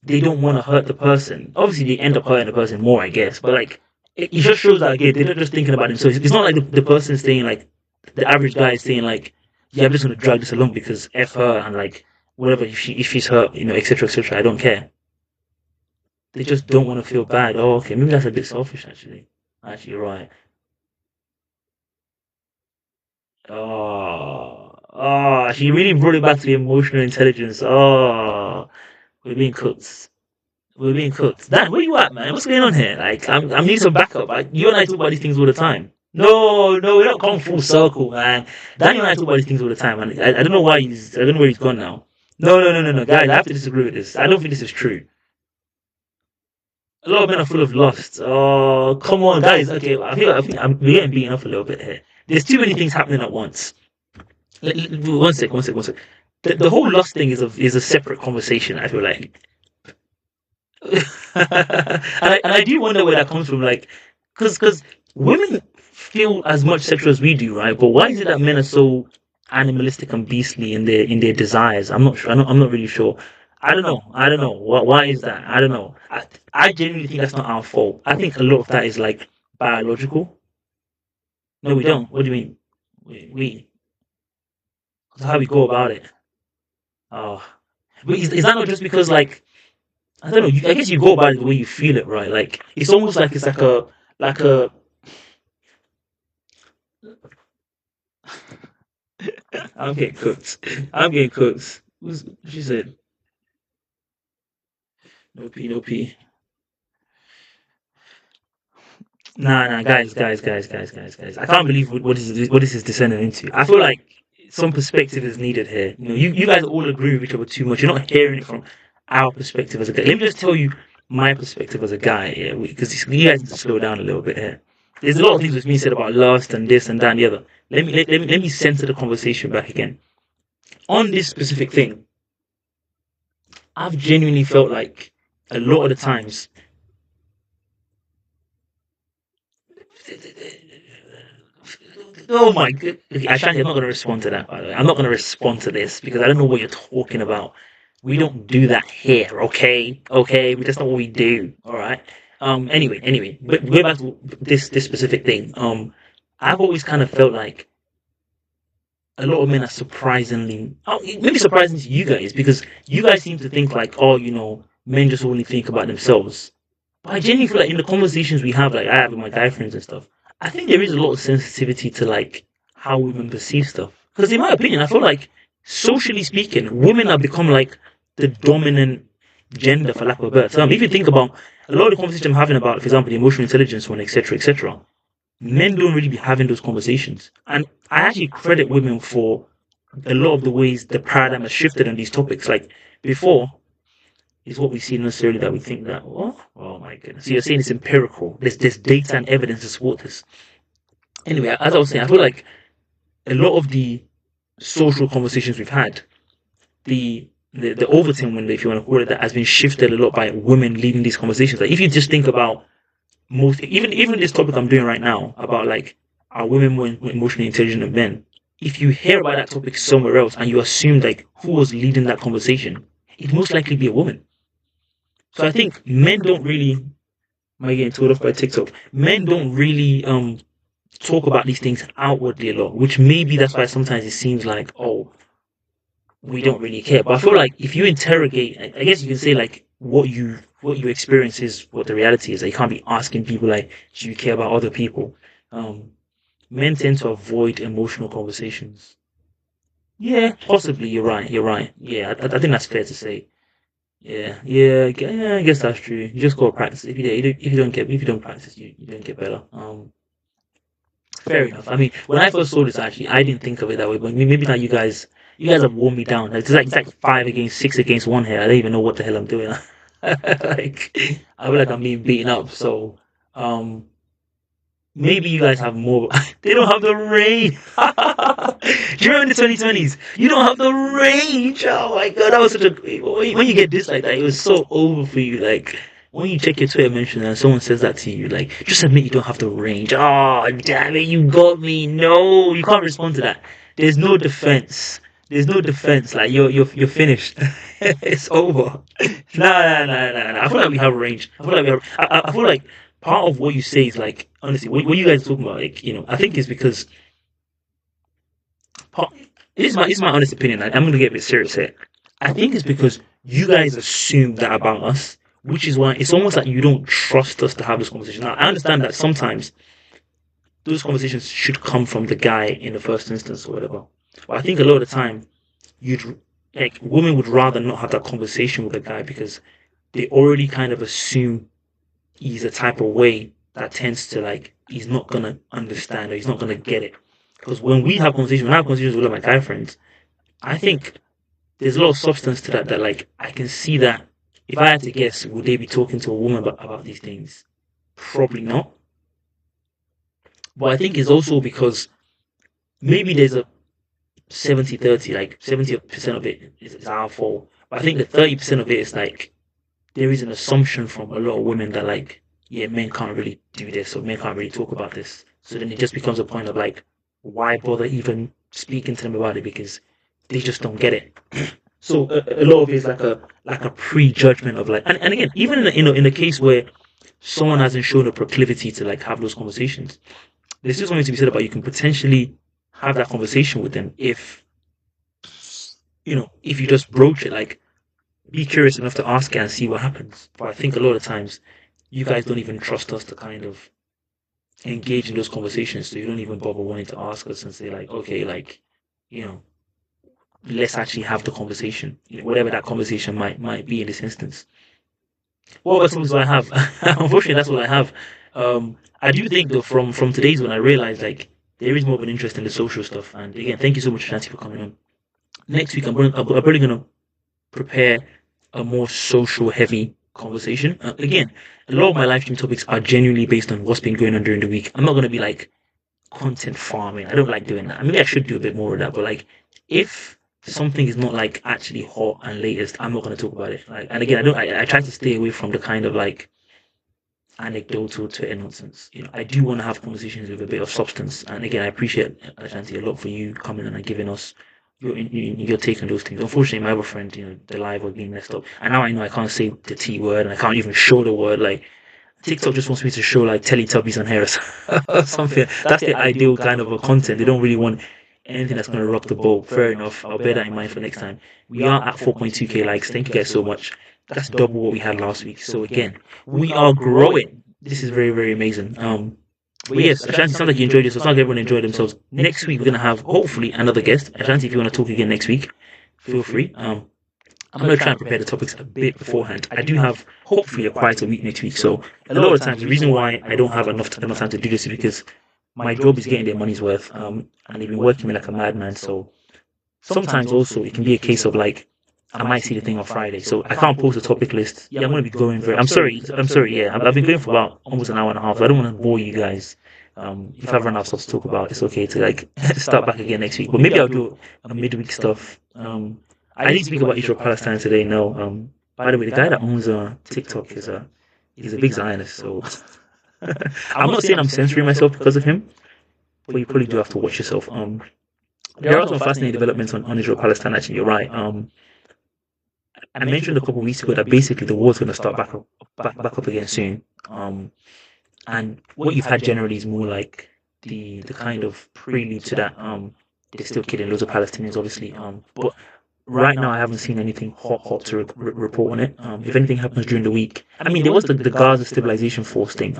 they don't want to hurt the person? Obviously, they end up hurting the person more, I guess. But like, it just shows that again, they're not just thinking about themselves. It's not like the person saying like the average guy is saying like, yeah, I'm just gonna drag this along because f her and like whatever if she's hurt, etc. I don't care. They just don't want to feel bad. Oh, okay, maybe that's a bit selfish actually. Actually, you're right. She really brought it back to the emotional intelligence. Oh, we're being cooked. We're being cooked. Dan, where you at, man? What's going on here? Like, I'm needing some backup. You and I talk about these things all the time. No, we don't come full circle, man. Daniel and I talk about these things all the time, and I don't know why I don't know where he's gone now. No, guys, I have to disagree with this. I don't think this is true. A lot of men are full of lust. Oh, come on, guys. Okay, I think we're getting beaten up a little bit here. There's too many things happening at once. One sec. The whole lust thing is a separate conversation. I feel like, and I do wonder where that comes from. Like, because women feel as much sexual as we do, right? But why is it that men are so animalistic and beastly in their desires? I'm not sure. I'm not really sure. I don't know. Why is that? I don't know. I genuinely think that's not our fault. I think a lot of that is like biological. No, we don't. What do you mean? We how we go about it. Oh, but is that not just because like I don't know? I guess you go about it the way you feel it, right? Like it's almost like it's like a. I'm getting cooked. I'm getting cooked. She said no P. Nah, guys. I can't believe what this is descending into. I feel like some perspective is needed here. You guys all agree with each other too much. You're not hearing it from our perspective as a guy. Let me just tell you my perspective as a guy, yeah, because you guys need to slow down a little bit here. There's a lot of things that's being said about lust and this and that and the other. Let me center the conversation back again. On this specific thing, I've genuinely felt like a lot of the times oh my god. Ashanti, I'm not going to respond to that, by the way. I'm not going to respond to this because I don't know what you're talking about. We don't do that here, okay? Okay, that's not what we do, all right? Anyway, but going back to this specific thing, I've always kind of felt like a lot of men are surprisingly, maybe surprising to you guys because you guys seem to think like, oh, men just only think about themselves. But I genuinely feel like in the conversations we have, like I have with my guy friends and stuff, I think there is a lot of sensitivity to like how women perceive stuff. Because in my opinion, I feel like socially speaking, women have become like the dominant gender, for lack of a better term. If you think about a lot of the conversations I'm having about, for example, the emotional intelligence one, etc., etc., men don't really be having those conversations. And I actually credit women for a lot of the ways the paradigm has shifted on these topics. Like before, is what we see necessarily that we think that, oh my goodness. So you're saying it's empirical. There's data and evidence to support this. Anyway, as I was saying, I feel like a lot of the social conversations we've had, the Overton window, if you want to call it that, has been shifted a lot by women leading these conversations. Like if you just think about even this topic I'm doing right now about like are women more emotionally intelligent than men? If you hear about that topic somewhere else and you assume like who was leading that conversation, it'd most likely be a woman. So I think men don't really, am I getting told off by TikTok? Men don't really talk about these things outwardly a lot, which maybe that's why sometimes it seems like, oh, we don't really care. But I feel like if you interrogate, I guess you can say like what you experience is what the reality is. Like, you can't be asking people like, do you care about other people? Men tend to avoid emotional conversations. Yeah, possibly. You're right. Yeah, I think that's fair to say. Yeah, I guess that's true. You just gotta practice. If you don't practice, you don't get better. Fair enough. I mean, when I first saw this, actually, I didn't think of it that way. But maybe now you guys have worn me down. Like, it's like 5 against 6 against 1 here. I don't even know what the hell I'm doing. Like, I feel like I'm being beaten up. So, maybe you guys have more. They don't have the range. Do you remember the 2020s? You don't have the range. Oh my god, that was such a. When you get this like that, it was so over for you. Like when you check your Twitter mention and someone says that to you, like just admit you don't have the range. Oh damn it, you got me. No, you can't respond to that. There's no defense. Like you're finished. It's over. Nah. I feel like we have range. I feel like I feel like part of what you say is like, honestly, what you guys are talking about, like, I think it's because this is my honest opinion. Like, I'm gonna get a bit serious here. I think it's because you guys assume that about us, which is why it's almost like you don't trust us to have this conversation. Now, I understand that sometimes those conversations should come from the guy in the first instance or whatever. But I think a lot of the time, women would rather not have that conversation with the guy because they already kind of assume he's a type of way that tends to like he's not gonna understand or he's not gonna get it. Because when I have conversations with my guy friends, I think there's a lot of substance to that like I can see that if I had to guess, would they be talking to a woman about these things? Probably not. But I think it's also because maybe there's a 70-30, like 70% of it is our fault. But I think the 30% of it is like there is an assumption from a lot of women that like, yeah, men can't really do this or men can't really talk about this. So then it just becomes a point of like, why bother even speaking to them about it because they just don't get it. So a lot of it is like a prejudgment of like, and again, even in the case where someone hasn't shown a proclivity to like have those conversations, there's still something to be said about you can potentially have that conversation with them if you just broach it, like be curious enough to ask it and see what happens. But I think a lot of times you guys don't even trust us to kind of engage in those conversations, so you don't even bother wanting to ask us and say like, okay, like, let's actually have the conversation, whatever that conversation might be in this instance. What other tools do I have? Unfortunately, that's what I have. I do think though from today's one, I realized like there is more of an interest in the social stuff. And again, thank you so much, Shanti, for coming on. Next week, I'm probably gonna prepare a more social heavy conversation. Again, a lot of my live stream topics are genuinely based on what's been going on during the week. I'm not gonna be like content farming. I don't like doing that. Maybe I should do a bit more of that. But like, if something is not like actually hot and latest, I'm not gonna talk about it. Like, and again, I try to stay away from the kind of like anecdotal Twitter nonsense. I do want to have conversations with a bit of substance. And again, I appreciate Ashanti a lot for you coming in and giving us your take on those things. Unfortunately, my other friend, the live was being messed up, and now I know I can't say the T word and I can't even show the word. Like, TikTok just wants me to show like Teletubbies on hair or something. That's the ideal kind of a content. They don't really want anything that's going to rock the boat. Fair enough. I'll bear that in mind for next time. We are at 4.2k likes. Thank you guys so much. That's double what we had last week. So again, we are growing. This is very, very amazing. But yes, Ashanti, sounds like you enjoyed this. So it sounds like everyone enjoyed themselves. Next week we're gonna have hopefully another guest. Ashanti, if you want to talk again next week, feel free. I'm gonna try and prepare the topics a bit beforehand. I do have hopefully a quieter week next week. So a lot of times the reason why I don't have enough time to do this is because my job is getting their money's worth. And they've been working me like a madman. So sometimes also it can be a case of like I might see the thing on Friday, so I can't post a topic list. Yeah, I'm going to be going very. I'm sorry. Yeah, I've been going for about almost an hour and a half. So I don't want to bore you guys. If I've run out of stuff to talk about, it's okay to like start back again next week. But maybe I'll do a midweek stuff. I didn't speak about Israel Palestine today. No. By the way, the guy that owns TikTok is a big Zionist. So I'm not saying I'm censoring myself because of him, but you probably do have to watch yourself. There are some fascinating developments on Israel Palestine. Actually, you're right. I mentioned a couple of weeks ago that basically the war's going to start back up again soon. And what you've had generally is more like the kind of prelude to that. They're still killing loads of Palestinians, obviously. But right now I haven't seen anything hot to report on it. If anything happens during the week, I mean, there was the Gaza Stabilization Force thing,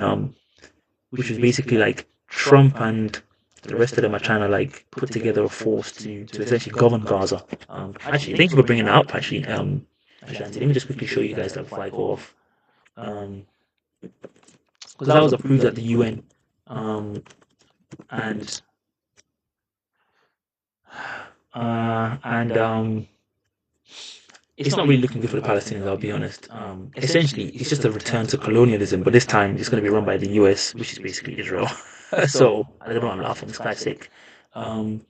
which was basically like Trump and the rest of them are trying to like put together a force to essentially govern Gaza. Actually, thank you for bringing that up. Actually, let me just quickly show you guys that before I go off. Because that was approved at the UN, and it's not really looking good for the Palestinians, I'll be honest. Essentially, it's just a return to colonialism, but this time it's going to be run by the US, which is basically Israel. So I don't know, I'm laughing. This guy's sick. But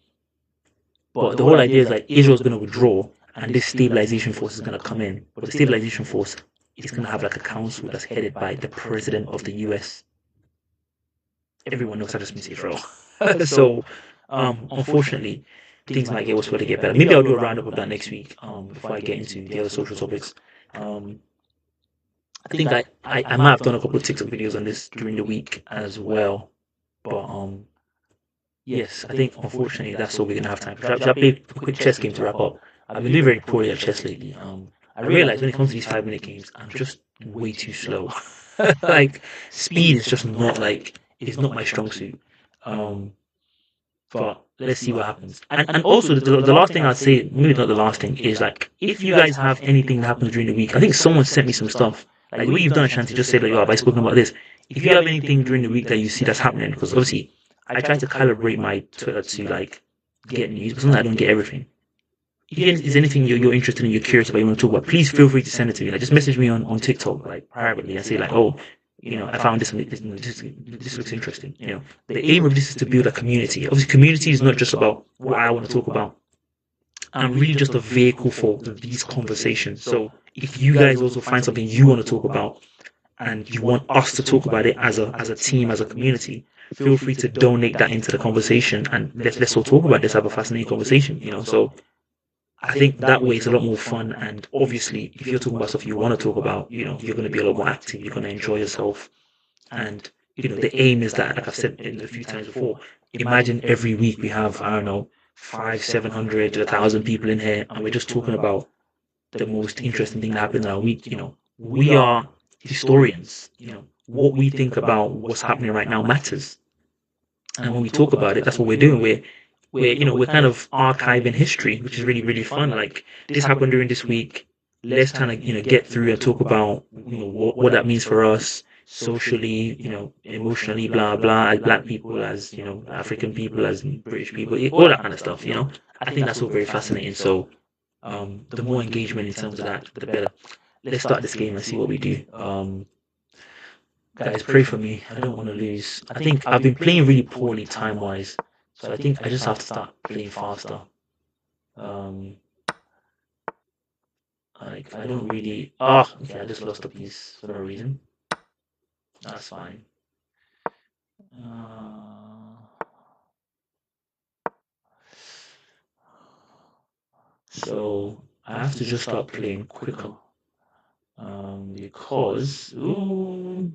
the whole idea is like Israel's going to withdraw, and this stabilization force is going to come in. But the stabilization force is going to have like a council that's headed by the president of the US. Everyone knows how to miss Israel. So, unfortunately, things might get worse before they get better. Maybe I'll do a roundup of that next week before I get into the other social topics. I think I might have done a couple of TikTok videos on this during the week as well. But yes, I think unfortunately that's all we're going to have time for. Should I play a quick chess game to wrap up? I've been doing very poorly at chess lately. I realize when it comes to these 5-minute games, I'm just way too slow. Like, speed is just not like, it's not my strong suit. But let's see what happens. And also, the last thing I'd say, maybe not the last thing, is like, if you guys have anything that happens during the week, I think someone sent me some stuff. Like, the way you've done, Ashanti, just say, like, oh, have I spoken about this? If you have anything during the week that you see that's happening, because obviously, I try to calibrate my Twitter to, like, get news, but sometimes I don't get everything. If there's anything you're interested in, you're curious about, you want to talk about, please feel free to send it to me. Like, just message me on TikTok, like, privately, and say, like, oh, I found this and this looks interesting. The aim of this is to build a community. Obviously, community is not just about what I want to talk about. I'm really just a vehicle for these conversations. So if you guys also find something you want to talk about and you want us to talk about it as a team, as a community, feel free to donate that into the conversation, and let's all talk about this, have a fascinating conversation. So I think that way it's a lot more fun, and obviously if you're talking about stuff you want to talk about, you're going to be a lot more active, you're going to enjoy yourself, and the aim is that, like I've said a few times before, imagine every week we have, I don't know, 500, 700, 1,000 people in here, and we're just talking about the most interesting thing that happened in our week. We are historians. What we think about what's happening right now matters, and when we talk about it, that's what we're doing. We're kind of archiving history, which is really, really fun. Like, this happened during this week. Let's kind of, get through and talk about, what that means for us. socially, emotionally, blah blah, as black people, as African people, as British people, all that kind of stuff. I think that's all very fascinating. So, the more engagement in terms of that, the better. Let's start this game and see what we do. Guys, pray for me. I don't want to lose. I think I've been playing really poorly time wise, so I think I just have to start playing faster. Um, like I don't really. Oh, okay. I just lost a piece for no reason. That's fine. So I have to just start playing quicker. Because ooh,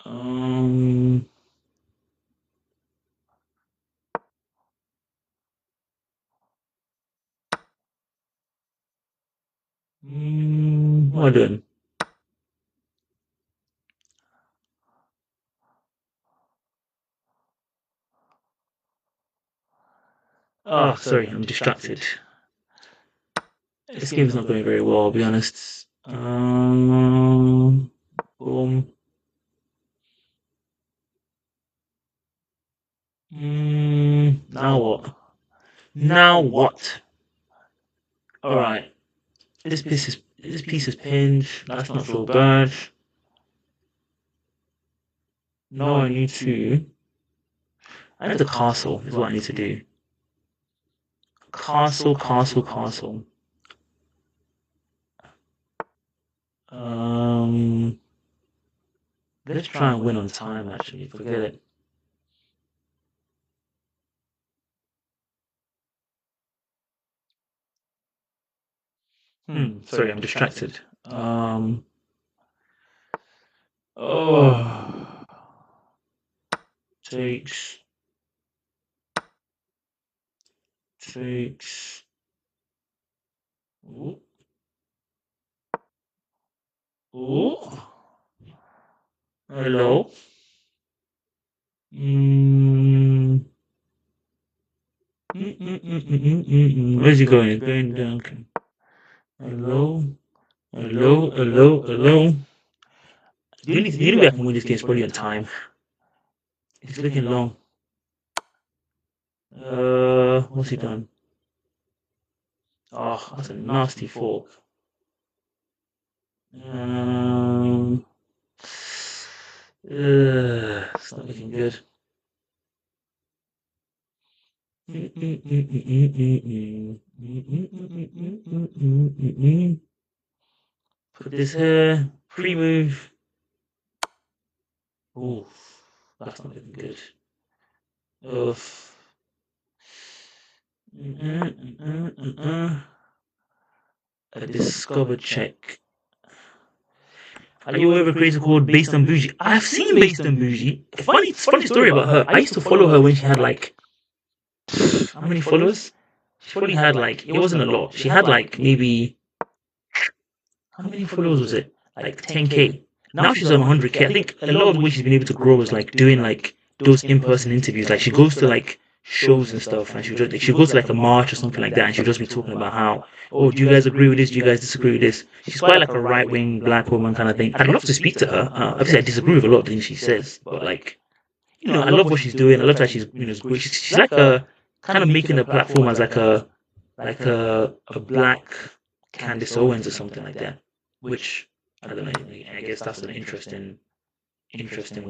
what am I doing? Oh, sorry, I'm distracted. This game is not going very well, I'll be honest. Boom. Now what? Now what? Alright. This piece is pinned. That's not so bad. Now I need to. I need the castle, is what I need to do. Castle, castle, castle. Let's try and win on time, actually. Forget it. Sorry, I'm distracted. Oh. Takes. Ooh. Ooh. Hello. Where's he going? He's going down. Okay. Hello. Hello. The only way I can win this game is probably on time. It's looking long. What's he done? Oh, that's a nasty fork. It's not looking good. Put this here. Pre-move. Ooh, that's not looking good. Oof. A discover check. Are you aware of a creator called Based on Bougie? I've seen Based on Bougie. Funny story about her. I used to follow her when she had like how many followers? She probably had like it wasn't a lot. She had like maybe how many followers was it? Like 10K. Now she's on 100K. I think a lot of the way she's been able to grow is like doing like those in-person interviews. Like she goes to like shows and stuff, and she goes to like a march or something like that, and she'll just be talking about how, oh, do you guys agree with this? Do you guys disagree with this? She's quite like a right-wing black woman kind of thing. I'd love to speak to her. Obviously, I disagree with a lot of things she says, but like, I love what she's doing. I love that she's she's like a kind of making the platform as like a black Candace Owens or something like that, which I don't know. I guess that's an interesting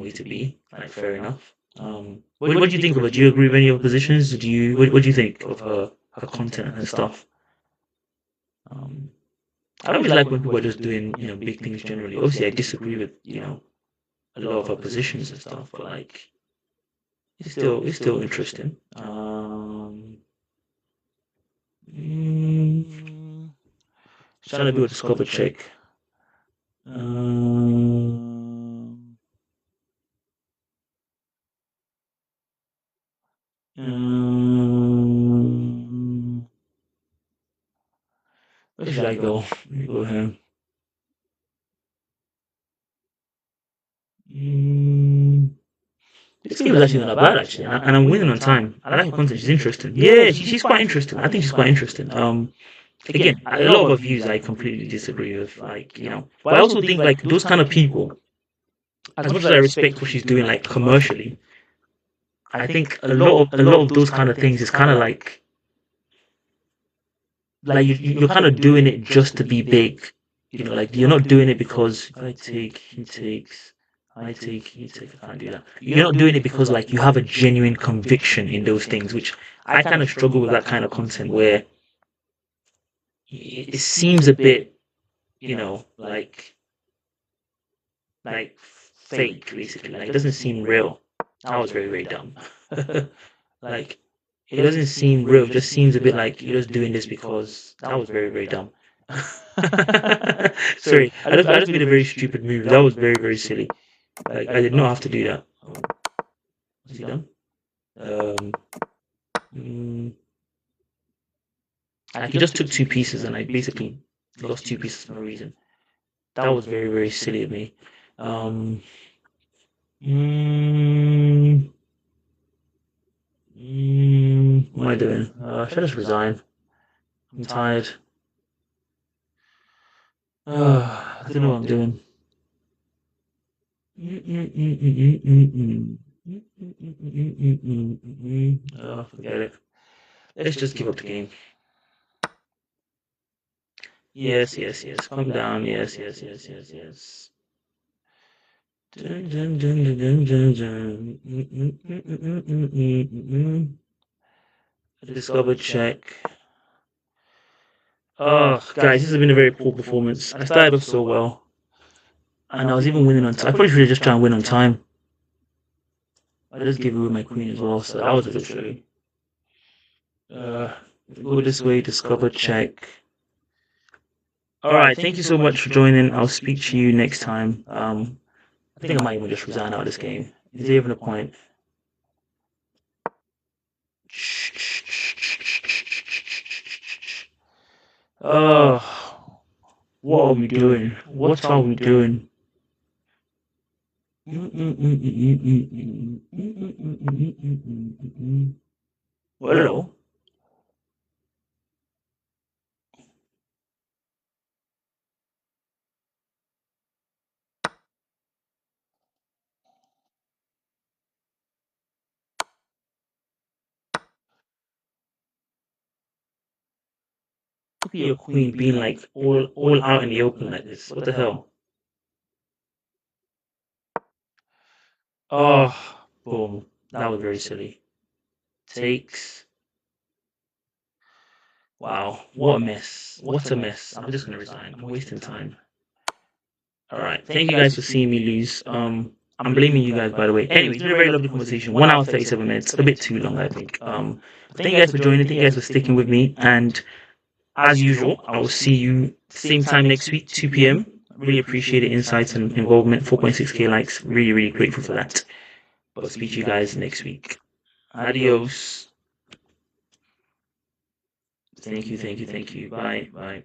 way to be. Like, fair enough. What do you think of her? Do you agree with any of her positions? What do you think of her content and her stuff? I always like when people are just doing big things generally. Obviously, I disagree with a lot of her positions and stuff, but like it's still interesting. Trying to do a discover check. Where should I go? Let me go here. This game is actually not bad, actually, and I'm winning on time. I like her content. She's interesting. Yeah, she's quite interesting. I think she's quite interesting. again, a lot of our views I completely disagree with. Like, but I also think like those kind of people, as much as I respect what she's doing, like commercially, I think a lot of those kind of things is kind of like you're kind of doing it just to be big. Like you're not doing it because if I take, he takes, I take, he takes. I can't do that. You're not doing it because like you have a genuine conviction in those things, which I kind of struggle with that kind of content where it seems a bit, like fake, basically. Like it doesn't seem real. That was very, very dumb. Like it doesn't seem real. It just seems a bit like you're just doing this because that was very, very dumb. Sorry, I just made a very stupid move. That was very, very silly. Like I did not have to do that. Oh, was he done? Like he just took two pieces and I basically lost two pieces for no reason. That was very, very silly of me. What am I doing? Should I just resign? I'm tired. I don't know what I'm doing. Forget it. Let's just give up the game. Yes, yes, yes. Calm down. Yes, yes, yes, yes, yes. Discover check. Oh, guys, this has been a very poor performance. I started off so well. And I was even winning on time. I probably should have just tried and win on time. I just gave away my queen as well, so that was a bit silly. Go this way, discover check. Alright, thank you so much for joining. I'll speak to you next time. I think I might even just resign out of this game. Is there even a point? Oh, what are we doing? What are we doing? Well, hello. Look at your queen being like all out in the open like this. What the hell? Oh, boom. That was very silly. Takes. Wow, what a mess. What a mess. I'm just gonna resign. I'm wasting time. Alright, thank you guys for seeing me lose. I'm blaming you guys by the way. Anyway, it's been a very lovely conversation. 1 hour 37 minutes. A bit too long, I think. Thank you guys for joining, thank you guys for sticking with me, and as usual, I will see you same time next week, 2 p.m. Really appreciate the insights and involvement. 4.6k likes. Really, really grateful for that. But I'll speak to you guys next week. Adios. Thank you, thank you, thank you. Bye, bye.